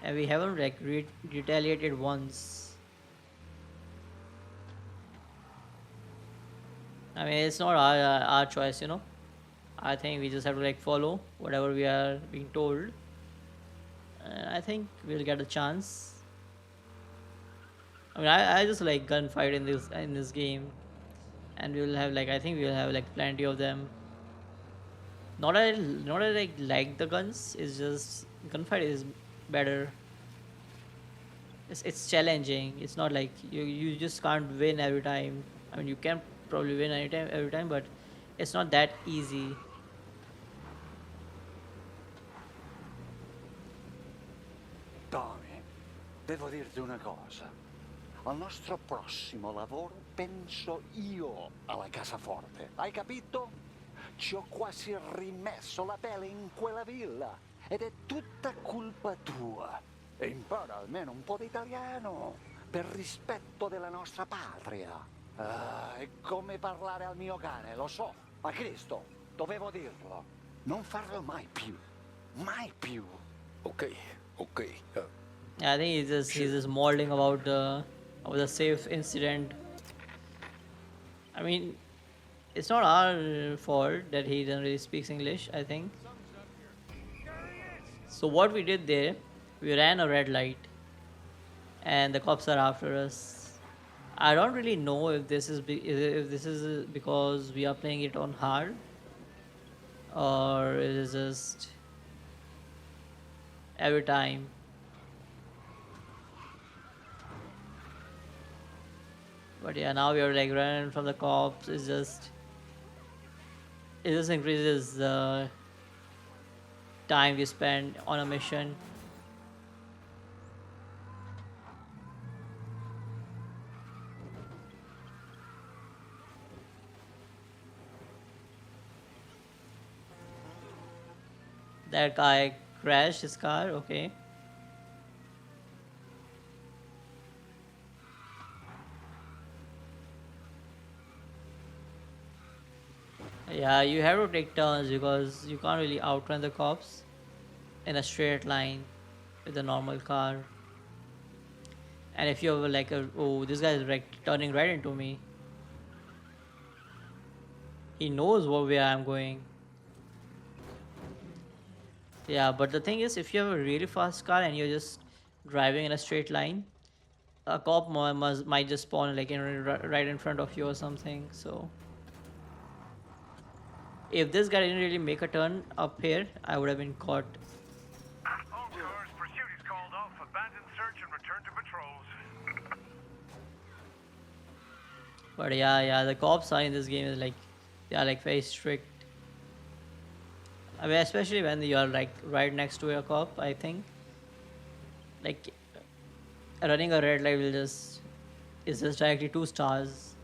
and we haven't like retaliated once. I mean, it's not our choice, you know. I think we just have to like follow whatever we are being told. And I think we'll get a chance. I mean, I just like gunfight in this game, and we'll have like I think we'll have like plenty of them. Not that I like the guns. It's just gunfight is better. It's challenging. It's not like you just can't win every time. I mean, you can probably win every time, but it's not that easy. Tony, devo dirti una cosa. Al nostro prossimo lavoro penso io alla cassaforte. Hai capito? Ci ho quasi rimesso la pelle in quella villa. Ed è tutta colpa tua. E impara almeno un po' di italiano. Per rispetto della nostra patria. È come parlare al mio cane, lo so. Ma Cristo, dovevo dirlo. Non farlo mai più. Mai più. Ok, ok. Yeah, I think he's just molding about the safe incident. I mean, it's not our fault that he doesn't really speaks English. I think. So what we did there, we ran a red light, and the cops are after us. I don't really know if if this is because we are playing it on hard, or it is just every time. But yeah, now we are like running from the cops. It just increases the time we spend on a mission. That guy crashed his car. Okay. Yeah, you have to take turns because you can't really outrun the cops in a straight line with a normal car. And if you're like, oh, this guy is like turning right into me, he knows where I'm going. Yeah, but the thing is, if you have a really fast car and you're just driving in a straight line, a cop might just spawn like right in front of you or something. So if this guy didn't really make a turn up here, I would have been caught. All cars, pursuit is called off. Abandon search and return to patrols. But yeah, the cops are in this game is like they are like very strict. I mean, especially when you are like right next to a cop. I think like running a red light will just is just directly 2 stars.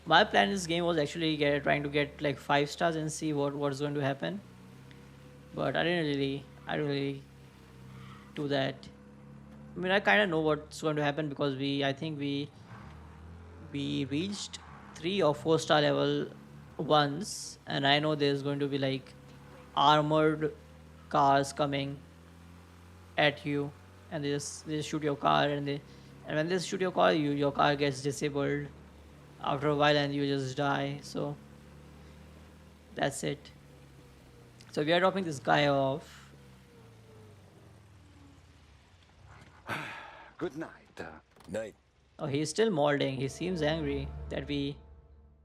My plan in this game was actually trying to get like 5 stars and see what's going to happen. But I didn't really do that. I mean, I kind of know what's going to happen because I think we reached 3 or 4 star level once, and I know there's going to be like armored cars coming at you, and they just shoot your car, and when they shoot your car, your car gets disabled after a while, and you just die. So that's it. So we are dropping this guy off. Good night. Night. Oh, he's still molding. He seems angry that we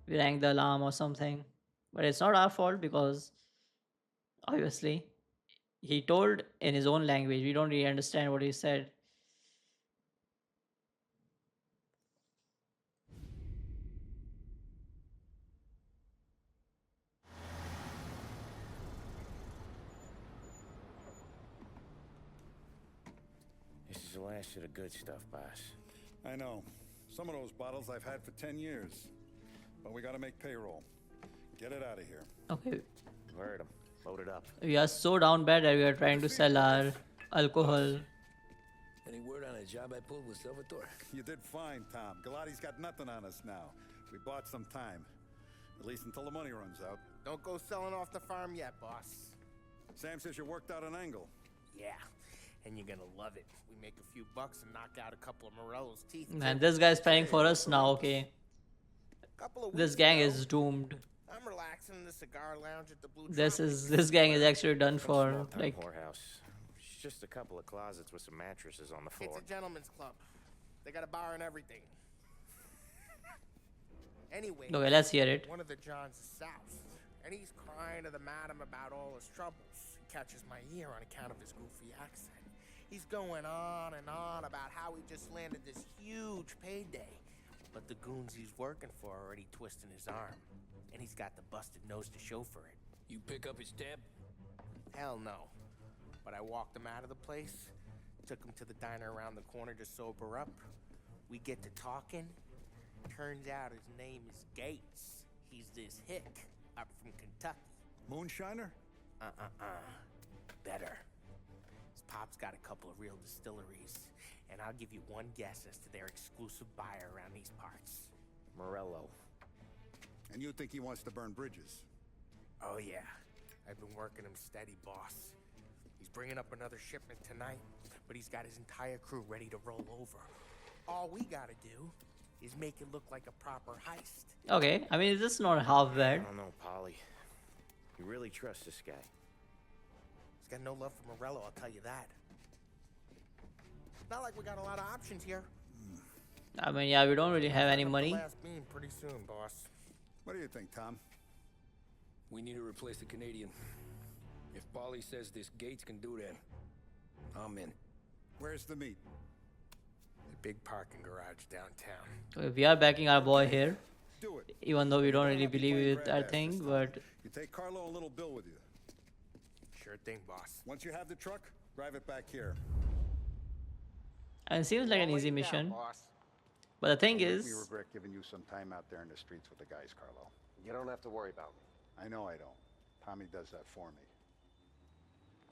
rang the alarm or something. But it's not our fault because obviously he told in his own language. We don't really understand what he said. is the last of the good stuff, boss. I know. Some of those bottles I've had for 10 years. But we gotta make payroll. Get it out of here. Okay. Word 'em. Load it up. We are so down bad that we are trying to sell our alcohol. Any word on a job I pulled with Salvatore? You did fine, Tom. Galati's got nothing on us now. We bought some time. At least until the money runs out. Don't go selling off the farm yet, boss. Sam says you worked out an angle. Yeah, and you're gonna love it. We make a few bucks and knock out a couple of Morello's teeth. Man, this guy's paying for us now, okay. This gang is doomed. I'm relaxing in the cigar lounge at the Blue This gang is actually done for. Like, whorehouse. It's just a couple of closets with some mattresses on the floor. It's a gentleman's club. They got a bar and everything. Anyway, okay, let's hear it. one of the Johns is south, and he's crying to the madam about all his troubles. He catches my ear on account of his goofy accent. He's going on and on about how he just landed this huge payday, but the goons he's working for are already twisting his arm, and he's got the busted nose to show for it. You pick up his tab? Hell no. But I walked him out of the place, took him to the diner around the corner to sober up. We get to talking. Turns out his name is Gates. He's this hick up from Kentucky. Moonshiner? Better. His pop's got a couple of real distilleries, and I'll give you one guess as to their exclusive buyer around these parts. Morello. And you think he wants to burn bridges? Oh yeah. I've been working him steady, boss. He's bringing up another shipment tonight, but he's got his entire crew ready to roll over. All we gotta do is make it look like a proper heist. Okay, I mean, this is not half bad. I don't know, Polly. You really trust this guy? He's got no love for Morello, I'll tell you that. Not like we got a lot of options here. I mean, yeah, we don't really have any money. Last beam pretty soon, boss. What do you think, Tom? We need to replace the Canadian. If Polly says this Gates can do that, I'm in. Where's the meet? The big parking garage downtown. So we are backing our boy here. Do it. Even though we don't really believe it, I think, but You take Carlo and Little Bill with you. Sure thing, boss. Once you have the truck, drive it back here. and it seems like an easy mission. Boss. But the thing We is, regret giving you some time out there in the streets with the guys, Carlo. You don't have to worry about me. I know I don't. Tommy does that for me.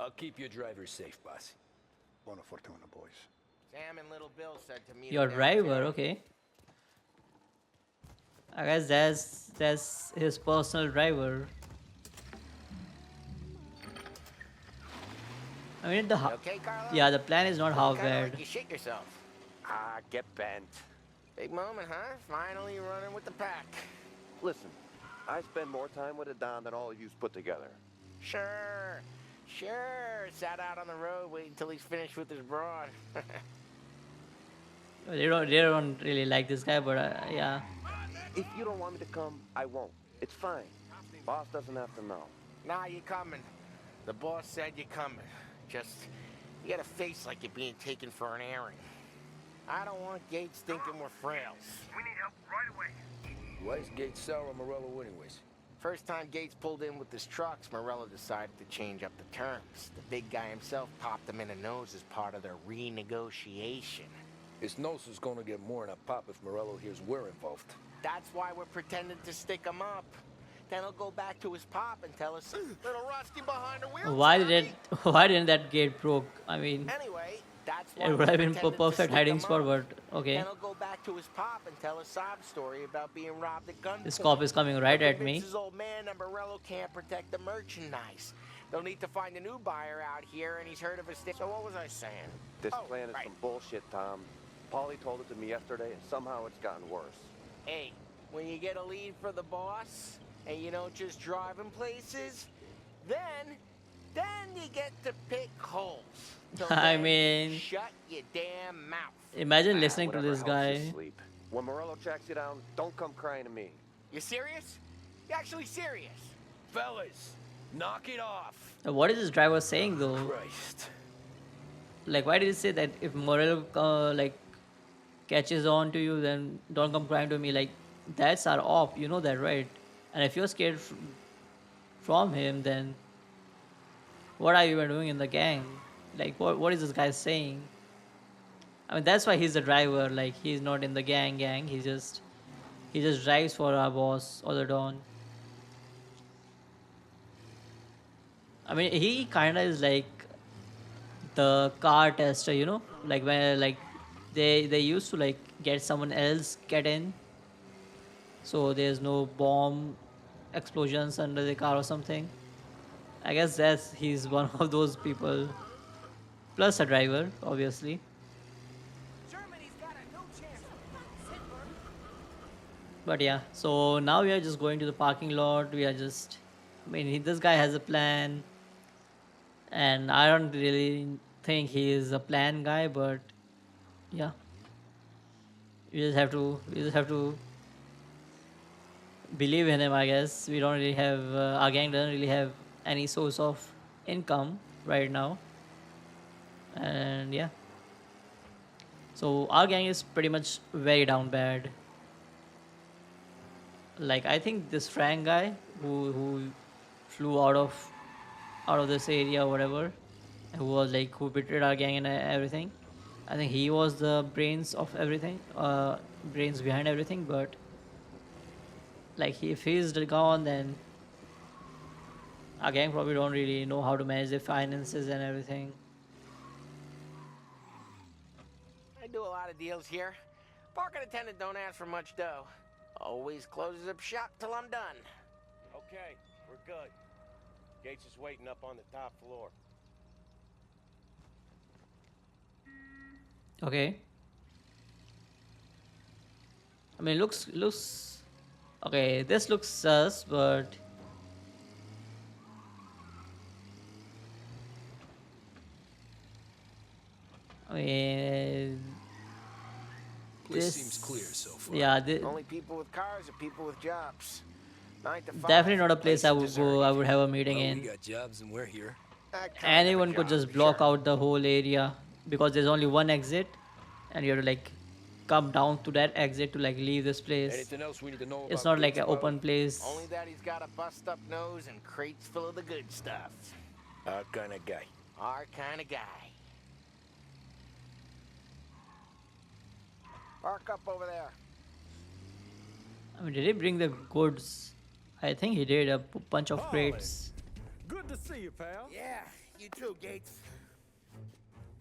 I'll keep your driver safe, boss. Buona fortuna, boys. Sam and Little Bill said to me. your driver, okay. I guess that's his personal driver. I mean, Okay, Carlo? yeah, the plan is not half Kinda bad. like you shit yourself. Ah, get bent. Big moment, huh? Finally running with the pack. Listen, I spend more time with a Don than all of you put together. Sure. Sat out on the road waiting until he's finished with his broad. They don't really like this guy, but yeah. If you don't want me to come, I won't. It's fine. Boss doesn't have to know. Nah, you're coming. The boss said you're coming. Just, you got a face like you're being taken for an airing. I don't want Gates thinking we're frails. We need help right away. Why is Gates sour on Morello anyways? First time Gates pulled in with his trucks, Morello decided to change up the terms. The big guy himself popped him in the nose as part of their renegotiation. His nose is gonna get more than a pop if Morello hears we're involved. That's why we're pretending to stick him up. Then he'll go back to his pop and tell us, little Rusty behind the wheel. Why didn't that gate broke? I mean, Anyway, that's why it would we're have been pretending to perfect stick hiding him spot, up. but okay. Then he'll go back to his pop and tell a sob story about being robbed at gunpoint. This cop is coming right at me. Convince his old man that Morello can't protect the merchandise. They'll need to find a new buyer out here, and he's heard of a So what was I saying? This Oh, plan is right. some bullshit, Tom. Paulie told it to me yesterday, and somehow it's gotten worse. Hey, when you get a lead for the boss, and you don't just drive him places, then you get to pick holes. Till I then, mean, shut your damn mouth. imagine listening to Whatever this helps you guy. sleep. When Morello tracks you down, don't come crying to me. You serious? You actually serious? Fellas, knock it off. What is this driver saying though? Christ. Like, why did he say that if Morello like catches on to you, then don't come crying to me? Like, that's our op, you know that, right? And if you're scared from him, then what are you even doing in the gang? Like, what is this guy saying? I mean, that's why he's the driver. Like, he's not in the gang. He just drives for our boss or the Don. I mean, he kind of is like the car tester, like when like they used to like get someone else get in, so there's no bomb explosions under the car or something. I guess that's he's one of those people, plus a driver, obviously. But yeah, so now we are just going to the parking lot. We are just, I mean, this guy has a plan, and I don't really think he is a plan guy, but yeah, we just have to believe in him. I guess we don't really have our gang doesn't really have any source of income right now, and yeah, so our gang is pretty much very down bad. Like, I think this Frank guy who flew out of this area or whatever, who was like who betrayed our gang and everything. I think he was the brains of everything, brains behind everything. But like, if he's gone, then our gang probably don't really know how to manage their finances and everything. I do a lot of deals here. Parking attendant don't ask for much dough. Always closes up shop till I'm done. Okay, we're good. Gates is waiting up on the top floor. Okay. I mean, looks okay. This looks sus, but I mean, Place seems clear so far. yeah, Only people with cars are people with jobs. 9 to 5. definitely not a place I would go. I would have a meeting Well, in. we got jobs and we're here. Anyone could just block out the whole area because there's only one exit, and you have to like come down to that exit to like leave this place. Anything else we need to know It's about not like goods, an open place. Only that he's got a bust-up nose and crates full of the good stuff. Our kind of guy. Our kind of guy. Park up over there. I mean, did he bring the goods? I think he did a bunch of crates. Good to see you, pal. Yeah, you too, Gates.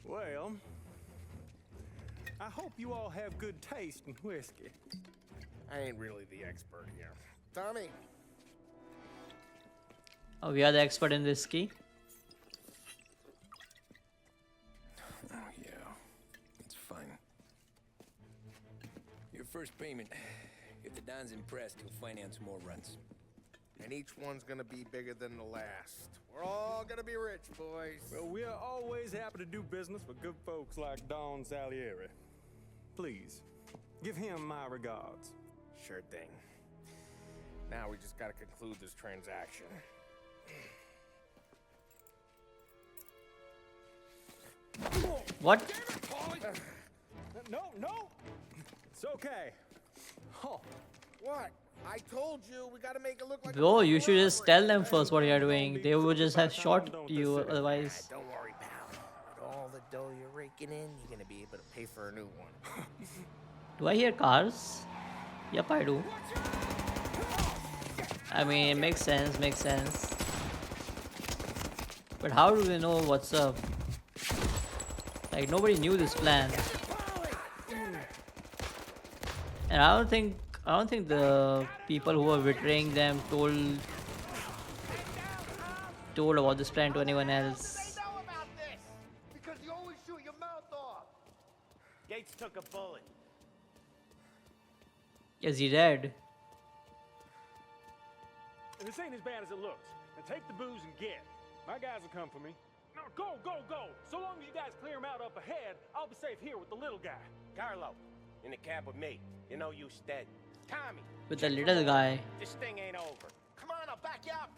Well, I hope you all have good taste in whiskey. I ain't really the expert here. Tommy. Oh, we are the expert in whiskey. Oh, yeah. It's fine. Your first payment. If the Don's impressed, he'll finance more runs. And each one's gonna be bigger than the last. We're all gonna be rich, boys. Well, we're always happy to do business with good folks like Don Salieri. Please, give him my regards. Sure thing. Now we just gotta conclude this transaction. What? No! It's okay. Oh. What? I told you we gotta make it look like. Bro, you should just tell them first what you're doing. They would just have shot you otherwise. Don't worry, pal. With all the dough you're raking in, you're gonna be able to pay for a new one. Do I hear cars? Yep, I do. I mean, it makes sense. But how do they know what's up? Like, nobody knew this plan. And I don't think the people who were betraying them told about this plan to anyone else. Because you always shoot your mouth off. Gates took a bullet. Is he dead? This ain't as bad as it looks. Now take the booze and get. My guys will come for me. No, go! So long as you guys clear him out up ahead, I'll be safe here with the little guy. Carlo, in the cab with me. You know you stead. Tommy. With the little guy. This thing ain't over. Come on, I'll back you up.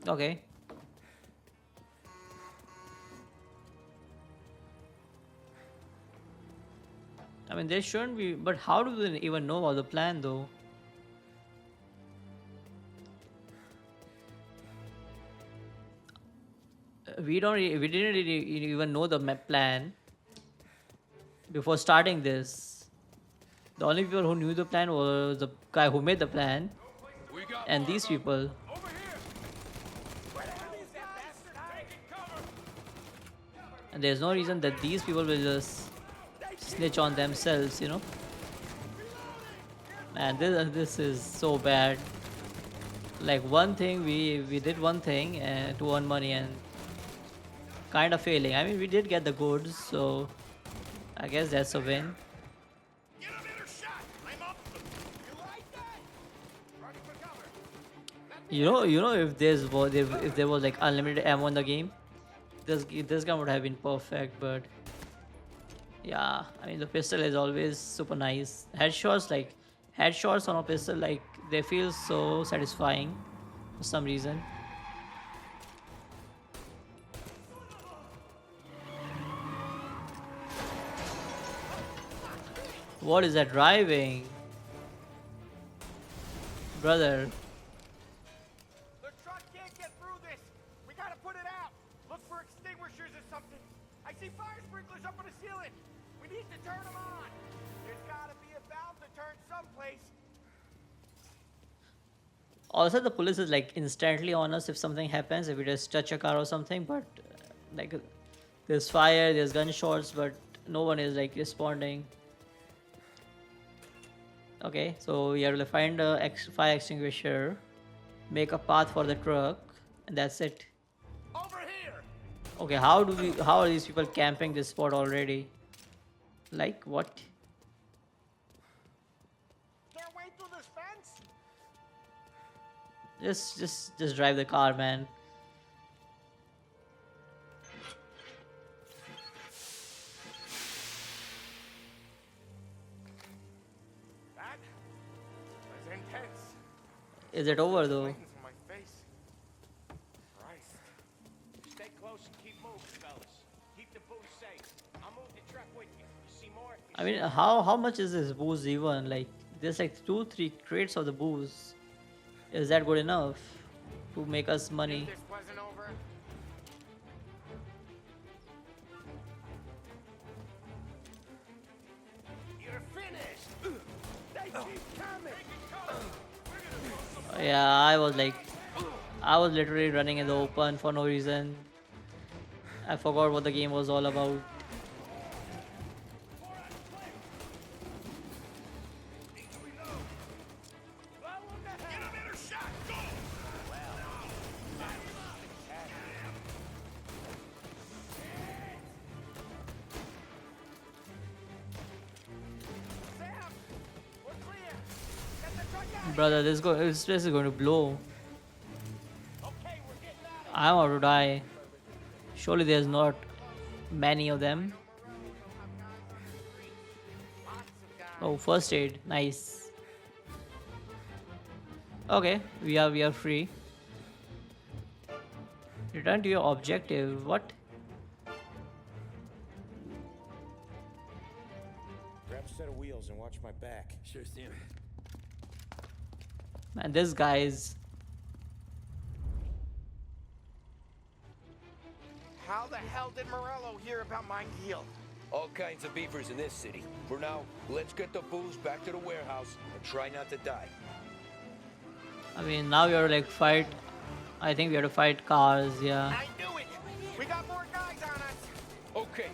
Okay. I mean, they shouldn't be, but how do they even know about the plan though? we didn't really even know the plan before starting this. The only people who knew the plan was the guy who made the plan and these people. And there's no reason that these people will just snitch on themselves, you know. And this is so bad. Like one thing we did one thing to earn money and kind of failing. I mean, we did get the goods, so I guess that's a win. You know, if there was like unlimited ammo in the game, this gun would have been perfect. But yeah, I mean, the pistol is always super nice. Headshots on a pistol, like they feel so satisfying for some reason. What is that driving? Brother. The truck can't get through this. We gotta put it out. Look for extinguishers or something. I see fire sprinklers up on the ceiling. We need to turn them on. There's gotta be a valve to turn someplace. Also, the police is like instantly on us if something happens, if we just touch a car or something. But like, there's fire, there's gunshots, but no one is like responding. Okay, so we have to find a fire extinguisher, make a path for the truck, and that's it. Over here. Okay, how are these people camping this spot already? Like what? Can't wait through this fence. Just drive the car, man. That was intense. Is it over though? Flames on my face. Christ. Stay close and keep moving, fellas. Keep the booze safe. I'll move the truck with you. You see more? I mean, how much is this booze even? Like, there's like 2-3 crates of the booze. Is that good enough to make us money? This wasn't over. You're finished. They keep coming. Yeah, I was literally running in the open for no reason. I forgot what the game was all about. Brother, this place is going to blow. I'm about to die. Surely there's not many of them. Oh, first aid, nice. Okay, we are free. Return to your objective. What? Grab a set of wheels and watch my back. Sure thing. Man, this guy's. How the hell did Morello hear about my deal? All kinds of beavers in this city. For now, let's get the booze back to the warehouse and try not to die. I mean, now we are like fight. I think we have to fight cars, yeah. I knew it. We got more guys on us. Okay,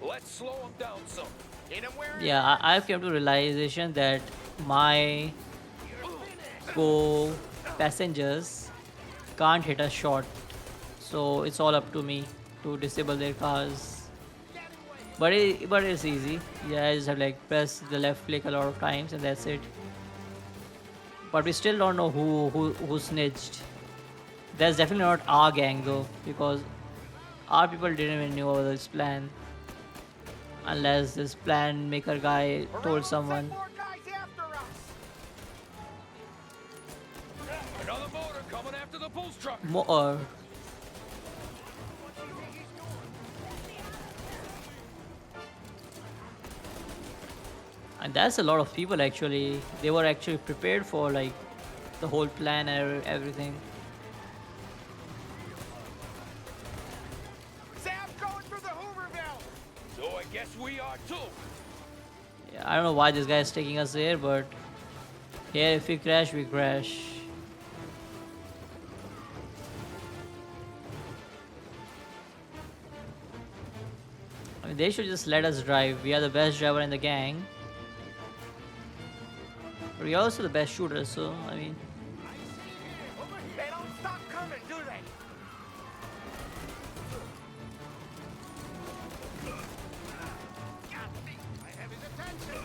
let's slow them down some. Hit 'em where Yeah, I've come to realization that my passengers can't hit a shot, so it's all up to me to disable their cars. But it's easy. Yeah, I just have like press the left click a lot of times and that's it. But we still don't know who snitched. That's definitely not our gang though, because our people didn't even know about this plan, unless this plan maker guy told someone. Another motor coming after the booze truck. More. And that's a lot of people actually. They were actually prepared for like the whole plan and everything. car, too. Yeah, I don't know why this guy is taking us here, but here if we crash, we crash. I mean, they should just let us drive. We are the best driver in the gang. But we are also the best shooters, so I mean. They don't stop coming, do they? I have his attention.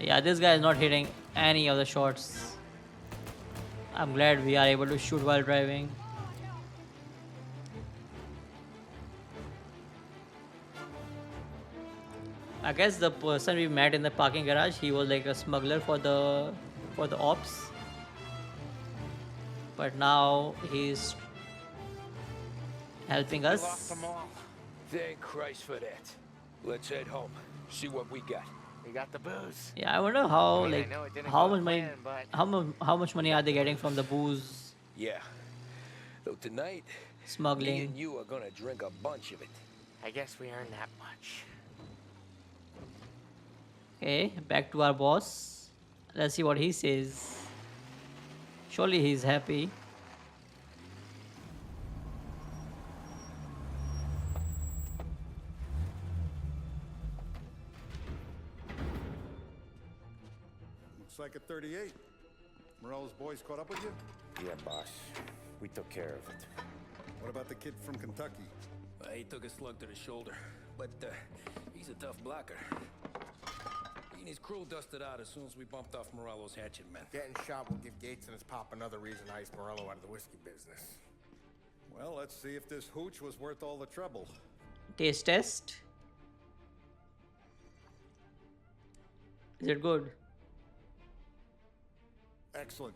Yeah, this guy is not hitting any of the shots. I'm glad we are able to shoot while driving. I guess the person we met in the parking garage, he was like a smuggler for the ops. But now he's helping We lost us. them all. Thank Christ for that. Let's head home. See what we got. We got the booze. Yeah, I wonder how I mean, I like know it didn't how go much to money plan, but- how much money are they getting from the booze Yeah. Though tonight, me smuggling? and you are gonna drink a bunch of it. I guess we earned that much. Okay, back to our boss. Let's see what he says. Surely he's happy. Looks like a 38. Morello's boys caught up with you? Yeah, boss. We took care of it. What about the kid from Kentucky? He took a slug to the shoulder, but he's a tough blocker. He and his crew dusted out as soon as we bumped off Morello's hatchet men. Getting shot will give Gates and his pop another reason to ice Morello out of the whiskey business. Well, let's see if this hooch was worth all the trouble. Taste test. Is it good? Excellent.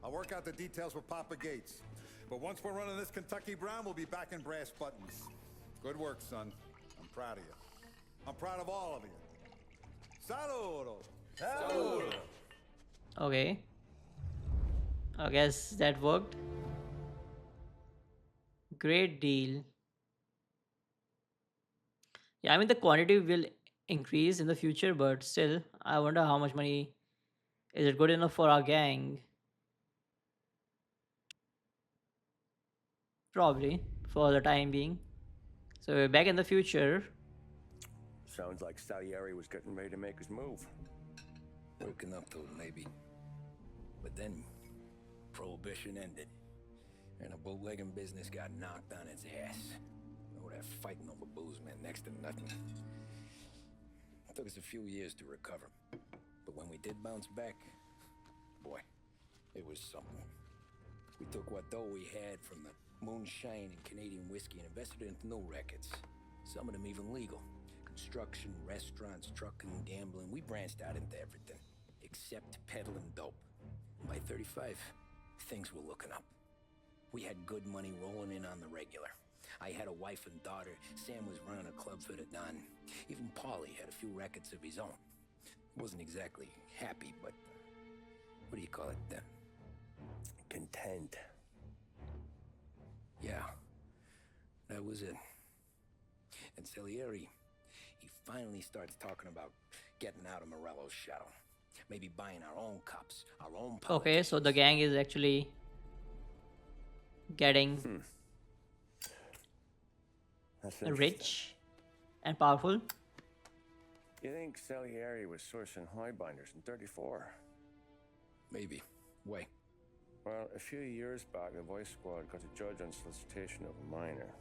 I'll work out the details with Papa Gates. But once we're running this Kentucky Brown, we'll be back in brass buttons. Good work, son. I'm proud of you. I'm proud of all of you. Saludo! Saludo! Okay. I guess that worked. Great deal. Yeah, I mean the quantity will increase in the future, but still, I wonder how much money is it good enough for our gang? Probably for the time being. So back in the future. Sounds like Salieri was getting ready to make his move. Working up to it, maybe. But then, Prohibition ended, and the bootlegging business got knocked on its ass. Oh, that fighting over booze meant next to nothing. It took us a few years to recover. But when we did bounce back, boy, it was something. We took what dough we had from the moonshine and Canadian whiskey and invested it into new rackets. Some of them even legal. Construction, restaurants, trucking, gambling. We branched out into everything, except peddling dope. By 35, things were looking up. We had good money rolling in on the regular. I had a wife and daughter. Sam was running a club for the Don. Even Paulie had a few rackets of his own. Wasn't exactly happy, but what do you call it? Content. Yeah, that was it. And Salieri, he finally starts talking about getting out of Morello's shadow. Maybe buying our own cops, our own politics. Okay, so the gang is actually getting That's rich and powerful. You think Salieri was sourcing highbinders in 34? Maybe. Why? Well, a few years back, a voice squad got a judge on solicitation of a minor.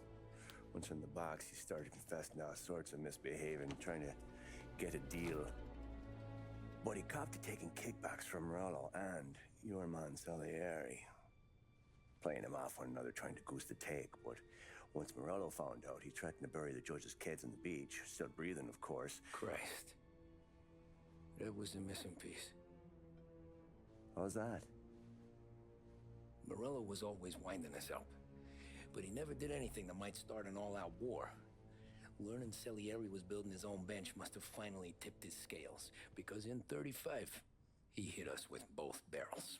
Once in the box, he started confessing all sorts of misbehaving, trying to get a deal. But he copped to taking kickbacks from Rollo and your man Salieri. Playing him off one another, trying to goose the take, but once Morello found out, he threatened to bury the judge's kids on the beach. Still breathing, of course. Christ. That was the missing piece. How's that? Morello was always winding us up, but he never did anything that might start an all-out war. Learning Salieri was building his own bench must have finally tipped his scales, because in 35, he hit us with both barrels.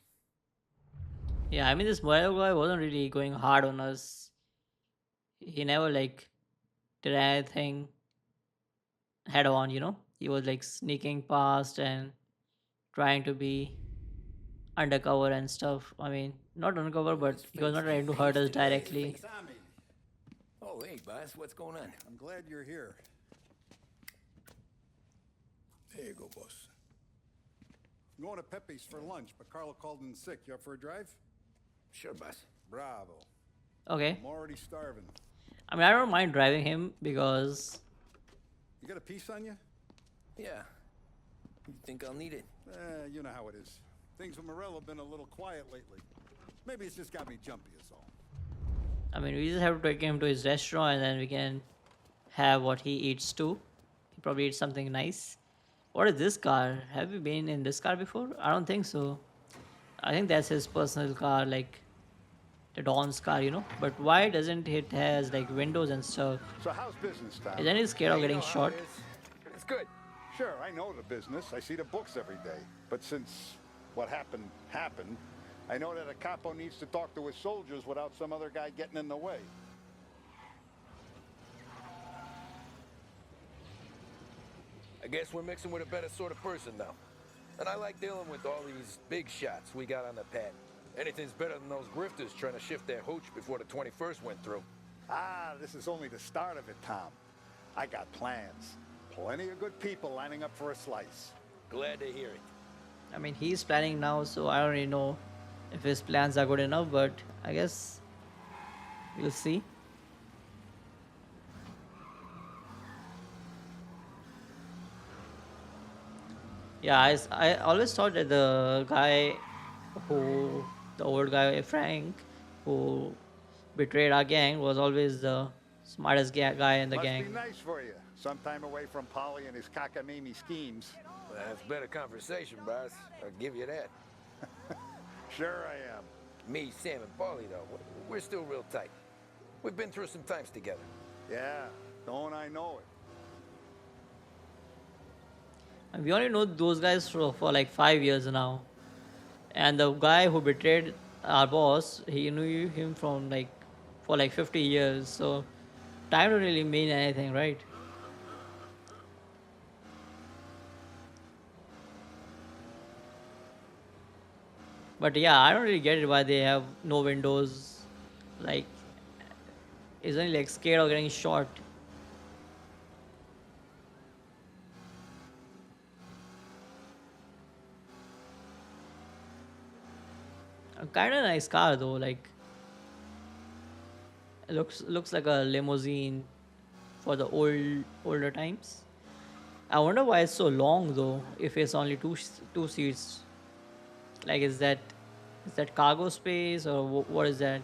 Yeah, I mean this Morello guy wasn't really going hard on us. He never like did anything head on, you know. He was like sneaking past and trying to be undercover and stuff. I mean, not undercover, but he was not trying to hurt us directly. Tommy, Oh, hey, boss, what's going on? I'm glad you're here. There you go, boss. I'm going to Pepe's for lunch, but Carlo called in sick. You up for a drive? Sure, boss. Bravo. Okay. I'm already starving. I mean, I don't mind driving him because You got a piece on you? Yeah. You think I'll need it? You know how it is. Things with Morello have been a little quiet lately. Maybe it's just got me jumpy is all. I mean, we just have to take him to his restaurant and then we can have what he eats too. He probably eats something nice. What is this car? Have you been in this car before? I don't think so. I think that's his personal car, like the Don's car, you know. But why doesn't it has like windows and stuff? So how's business, Tom? Isn't he scared of getting shot? It's good. Sure, I know the business. I see the books every day. But since what happened, I know that a capo needs to talk to his soldiers without some other guy getting in the way. I guess we're mixing with a better sort of person now. And I like dealing with all these big shots we got on the pad. Anything's better than those grifters trying to shift their hooch before the 21st went through. Ah, this is only the start of it, Tom. I got plans. Plenty of good people lining up for a slice. Glad to hear it. I mean, he's planning now, so I don't really know if his plans are good enough, but I guess we'll see. Yeah, I always thought that the guy the old guy, Frank, who betrayed our gang, was always the smartest guy in the Must gang. be nice for you. Some time away from Polly and his cockamamie schemes. That's better conversation, boss. I'll give you that. Sure I am. Me, Sam, and Paulie, though, we're still real tight. We've been through some times together. Yeah, don't I know it? And we only know those guys for like 5 years now. And the guy who betrayed our boss, he knew him from like for like 50 years. So time don't really mean anything, right? But yeah, I don't really get it why they have no windows. Like, is only like scared of getting shot. A kind of nice car though. Like, it looks like a limousine for the older times. I wonder why it's so long though. If it's only two seats, like is that cargo space or what is that?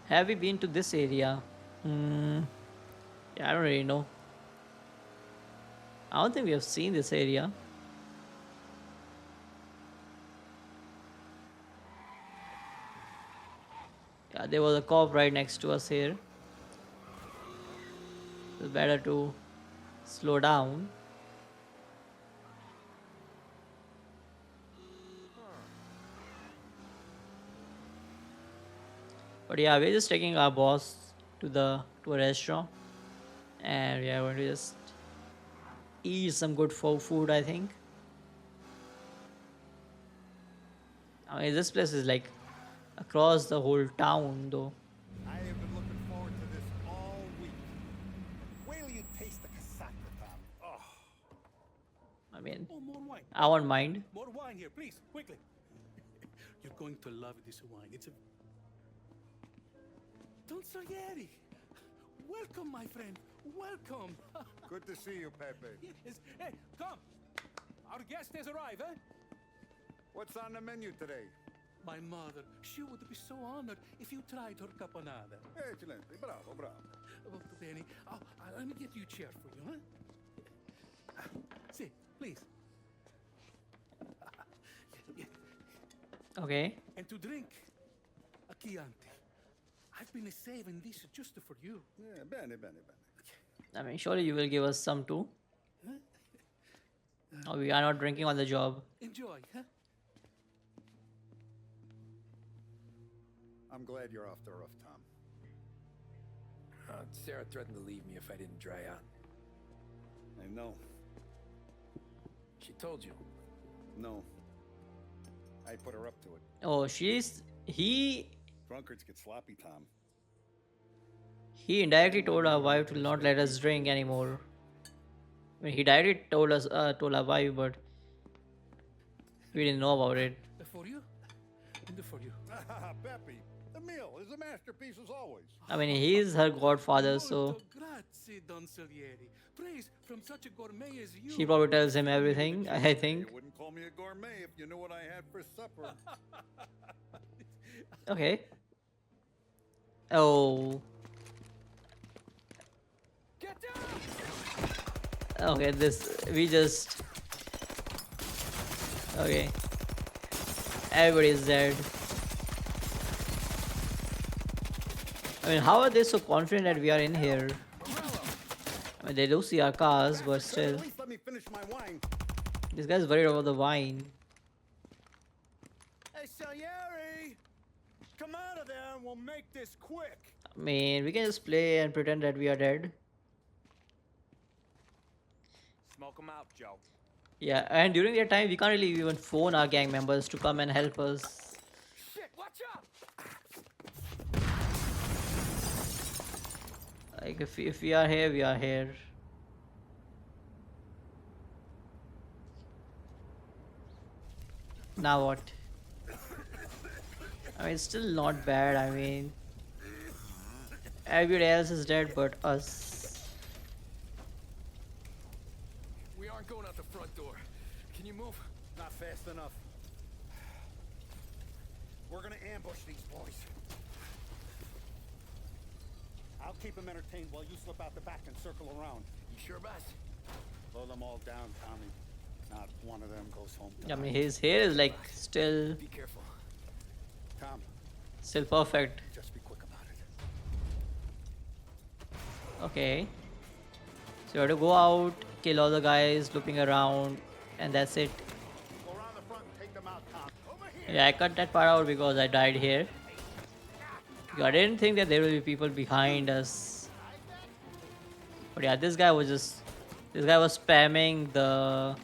Have we been to this area? Yeah, I don't really know. I don't think we have seen this area. Yeah, there was a cop right next to us here. It's better to slow down. But yeah, we're just taking our boss to a restaurant, and we are going to just eat some good food, I think. I mean, this place is like across the whole town, though. I have been looking forward to this all week. Wait till you taste the casaca, Tom. Oh. I mean, more wine. I won't mind. More wine here, please, quickly. You're going to love this wine. It's a Don Salieri. Welcome, my friend. Welcome. Good to see you, Pepe. Yes. Hey, come. Our guest has arrived, eh? What's on the menu today? My mother, she would be so honored if you tried her caponata. Excellent. Bravo, bravo. Molto bene. Let me get you a chair for you, huh? See, please. Okay. And to drink, a Chianti. I've been saving this just for you. Yeah, bene. I mean, surely you will give us some too. Or we are not drinking on the job. Enjoy, huh? I'm glad you're off the roof, Tom. Sarah threatened to leave me if I didn't dry out. I know. She told you? No. I put her up to it. Oh, he Drunkards get sloppy, Tom. he indirectly told our wife to not let us drink anymore. I mean, he directly told our wife, but we didn't know about it. For you? And for you. Peppy, the meal is a masterpiece as always. I mean, he is her godfather, so Grazie, Don Salieri. Praise from such a gourmet as you. she probably tells him everything, I think. You wouldn't call me a gourmet if you knew what I had for supper. Okay. Oh. Okay, we just... Okay. Everybody is dead. I mean, how are they so confident that we are in here? I mean, they do see our cars, but still. At least let me finish my wine. This guy's worried about the wine. Hey, Salieri! Come out of there and we'll make this quick. I mean, we can just play and pretend that we are dead. Smoke them out, Joe. Yeah, and during that time, we can't really even phone our gang members to come and help us. Shit, watch out! Like, if we are here, we are here. Now what? I mean, it's still not bad. I mean, everybody else is dead but us. We aren't going out the front door. Can you move? Not fast enough. We're gonna ambush these boys. I'll keep them entertained while you slip out the back and circle around. You sure, boss? Blow them all down, Tommy. Not one of them goes home. I mean, his hair is like still Be careful. Tom, still perfect. just be quick about it. Okay. So you have to go out, kill all the guys looking around, and that's it. Go around the front and take them out, Tom. Over here. Yeah, I cut that part out because I died here. I didn't think that there will be people behind us. But yeah, this guy was spamming the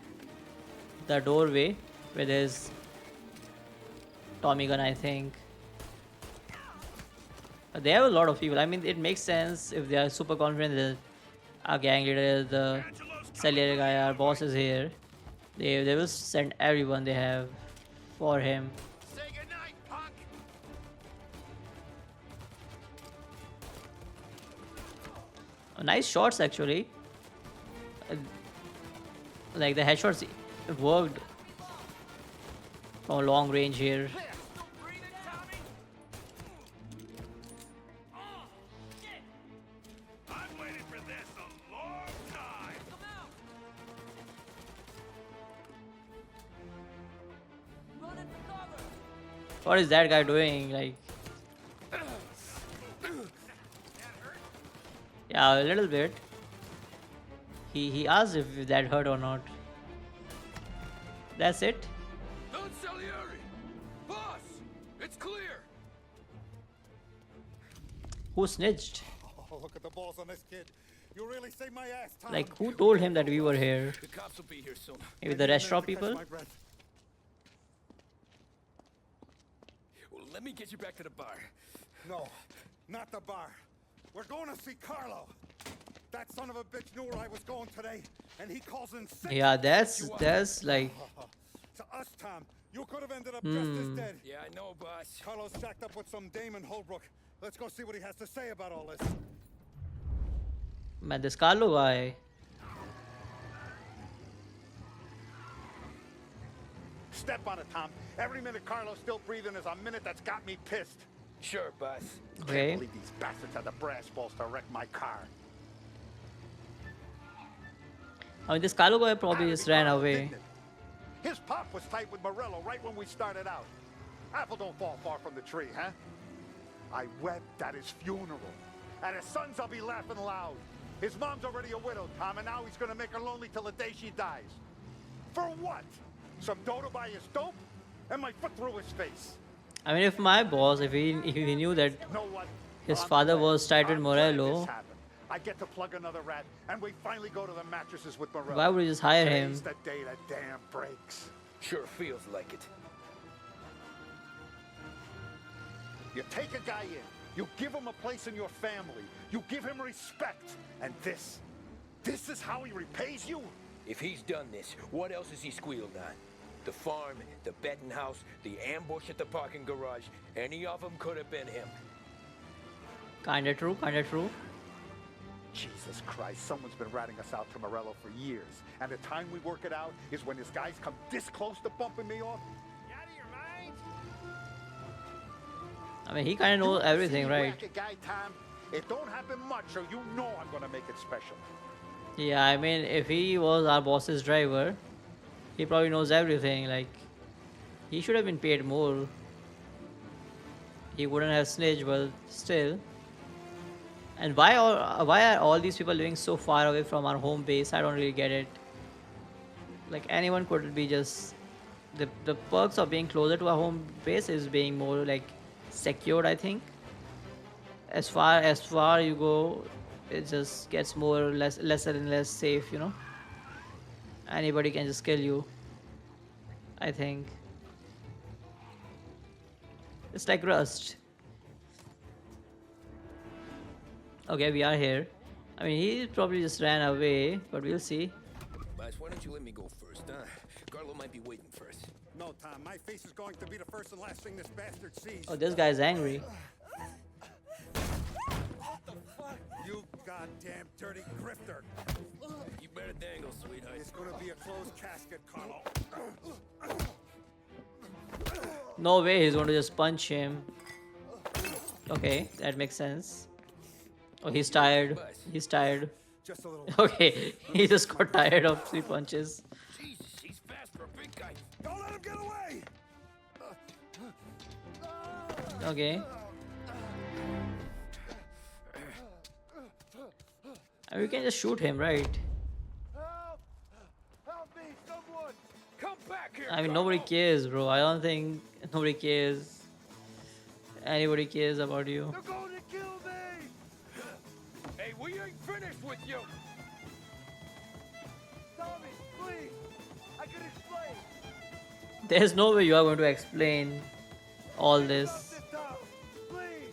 doorway with his Tommy gun, I think. But they have a lot of people. I mean, it makes sense if they are super confident that our gang leader, the Salieri guy, our boss is here. They will send everyone they have for him. Say goodnight, punk! Nice shots actually. Like the headshots worked from long range here. I've waited for this a long time. What is that guy doing? Like, yeah, a little bit. He asked if that hurt or not. That's it. Don Salieri! Boss! It's clear! Who snitched? Oh, look at the balls on this kid. You really saved my ass, Tom. Like, who told him that we were here? The cops will be here soon. Maybe the restaurant people? Well, let me get you back to the bar. No, not the bar. We're going to see Carlo. That son of a bitch knew where I was going today, and he calls in sick. Yeah, that's like. To us, Tom, you could have ended up just as dead. Yeah, I know, boss. Carlos shacked up with some Damon Holbrook. Let's go see what he has to say about all this. Man, this Carlo guy. Step on it, Tom. Every minute Carlo's still breathing is a minute that's got me pissed. Sure, boss. Okay. Can't believe these bastards had the brass balls to wreck my car. I mean, this Carlo guy probably just ran away. His pop was tight with Morello right when we started out. Apple don't fall far from the tree, huh? I wept at his funeral. At his son's, I'll be laughing loud. His mom's already a widow, Tom, and now he's gonna make her lonely till the day she dies. For what? Some dough to buy his dope? And my foot through his face. I mean, if my boss, if he knew that Know what? his I'm father glad. was tied with I'm glad this Morello, happened. I get to plug another rat, and we finally go to the mattresses with Morello. why would he just hire Today's him? the day the dam breaks. Sure feels like it. You take a guy in, you give him a place in your family, you give him respect, and this is how he repays you? If he's done this, what else has he squealed on? The farm, the betting house, the ambush at the parking garage. Any of them could have been him. Kinda true, kinda true. Jesus Christ, someone's been ratting us out to Morello for years. And the time we work it out is when his guys come this close to bumping me off. I mean, he kinda knows everything, right? Racket guy, Tom, it don't happen much, so you know I'm gonna make it special. Yeah, I mean, if he was our boss's driver, he probably knows everything. Like, he should have been paid more. He wouldn't have snitched, but still. And why are all these people living so far away from our home base? I don't really get it. Like, anyone could be just the perks of being closer to our home base is being more like secured, I think. As far you go, it just gets lesser and less safe, you know. Anybody can just kill you, I think. It's like Rust. Okay, we are here. I mean, he probably just ran away, but we'll see. Boss, why don't you let me go first, huh? Carlo might be waiting for us. No, Tom, my face is going to be the first and last thing this bastard sees. Oh, this guy's angry. You goddamn dirty grifter. You better dangle, sweetheart. It's gonna be a closed casket, Carlo. No way he's going to just punch him. Okay, that makes sense. Oh, he's tired. He's tired. Just a little. Okay, he just got tired of 3 punches. Jesus, he's fast for a big guy. Don't let him get away! Okay. And we can just shoot him, right? Help me, someone! Come back here! I mean, nobody cares, bro. I don't think nobody cares. Anybody cares about you. They're going to kill me! Hey, we ain't finished with you! Tommy, please! I can explain! There's no way you are going to explain all this. Please!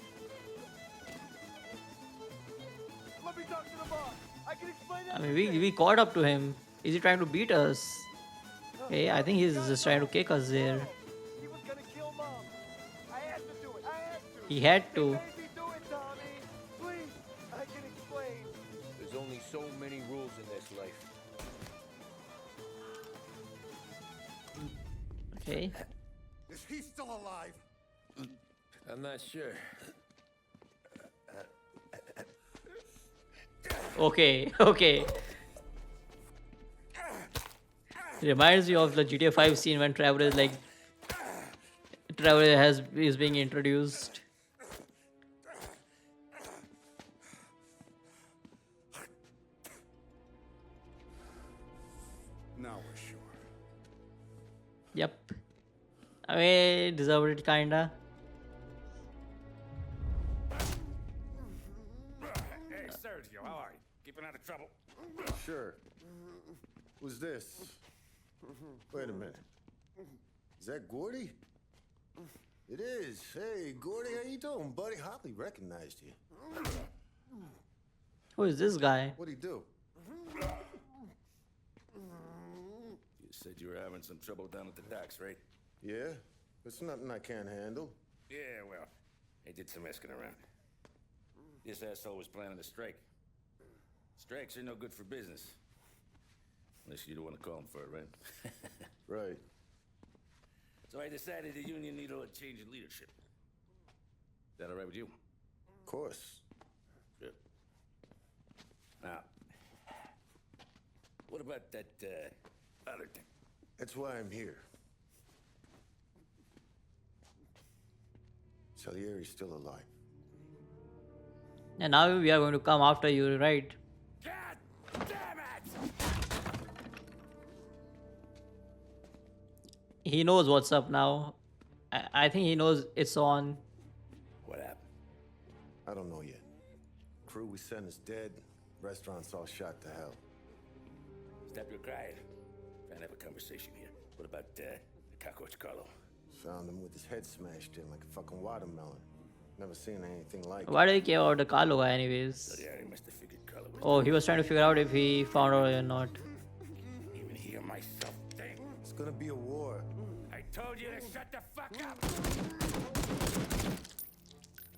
Let me talk to the boss! I can explain I mean, we caught up to him. Is he trying to beat us? Hey, I think he's just trying to kick us there. He was gonna kill Mom. I had to do it. I had to. He had to. Made me do it, Tommy. Please, I can explain. There's only so many rules in this life. Okay. Is he still alive? I'm not sure. Okay, okay. It reminds me of the GTA 5 scene when Trevor is like, is being introduced. Now we're sure. Yep. I mean, deserved it kinda. Hey, Sergio, how are you? Keeping out of trouble? Sure. Who's this? Wait a minute. Is that Gordy? It is. Hey, Gordy, how you doing, buddy? Hardly recognized you. Who is this guy? What'd he do? You said you were having some trouble down at the docks, right? Yeah? It's nothing I can't handle. Yeah, well, they did some asking around. This asshole was planning a strike. Strikes are no good for business. Unless you don't want to call him for it, right? Right. So I decided the union needed a change in leadership. Is that all right with you? Of course. Good. Now, what about that other thing? That's why I'm here. Salieri's still alive. And now we are going to come after you, right? He knows what's up now. I think he knows it's on. What happened? I don't know yet. Crew we sent is dead. Restaurant's all shot to hell. Stop your crying. Trying to have a conversation here. What about the cockroach Carlo? Found him with his head smashed in like a fucking watermelon. Never seen anything like Why it. do you care about the Carlo guy, anyways? Yeah, he must have figured Carlo was Oh, he was trying to figure out if he found out or not. even hear myself think. It's gonna be a war. I told you to shut the fuck up!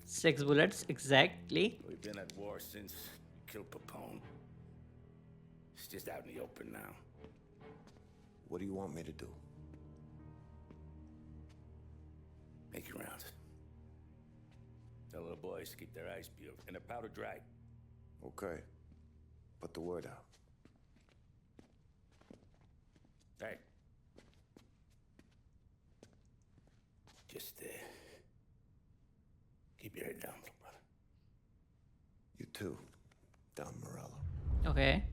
6 bullets, exactly. We've been at war since we killed Papone. It's just out in the open now. What do you want me to do? Make your rounds. Tell little boys to keep their eyes peeled and their powder dry. Okay. Put the word out. Hey. Just, keep your head down, little brother. You too, Don Morello. Okay.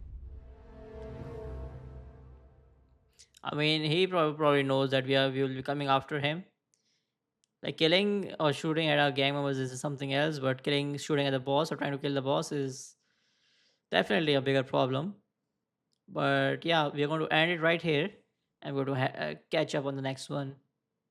I mean, he probably knows that we will be coming after him. Like killing or shooting at our gang members is something else, but shooting at the boss or trying to kill the boss is definitely a bigger problem. But yeah, we're going to end it right here, and we're going to catch up on the next one.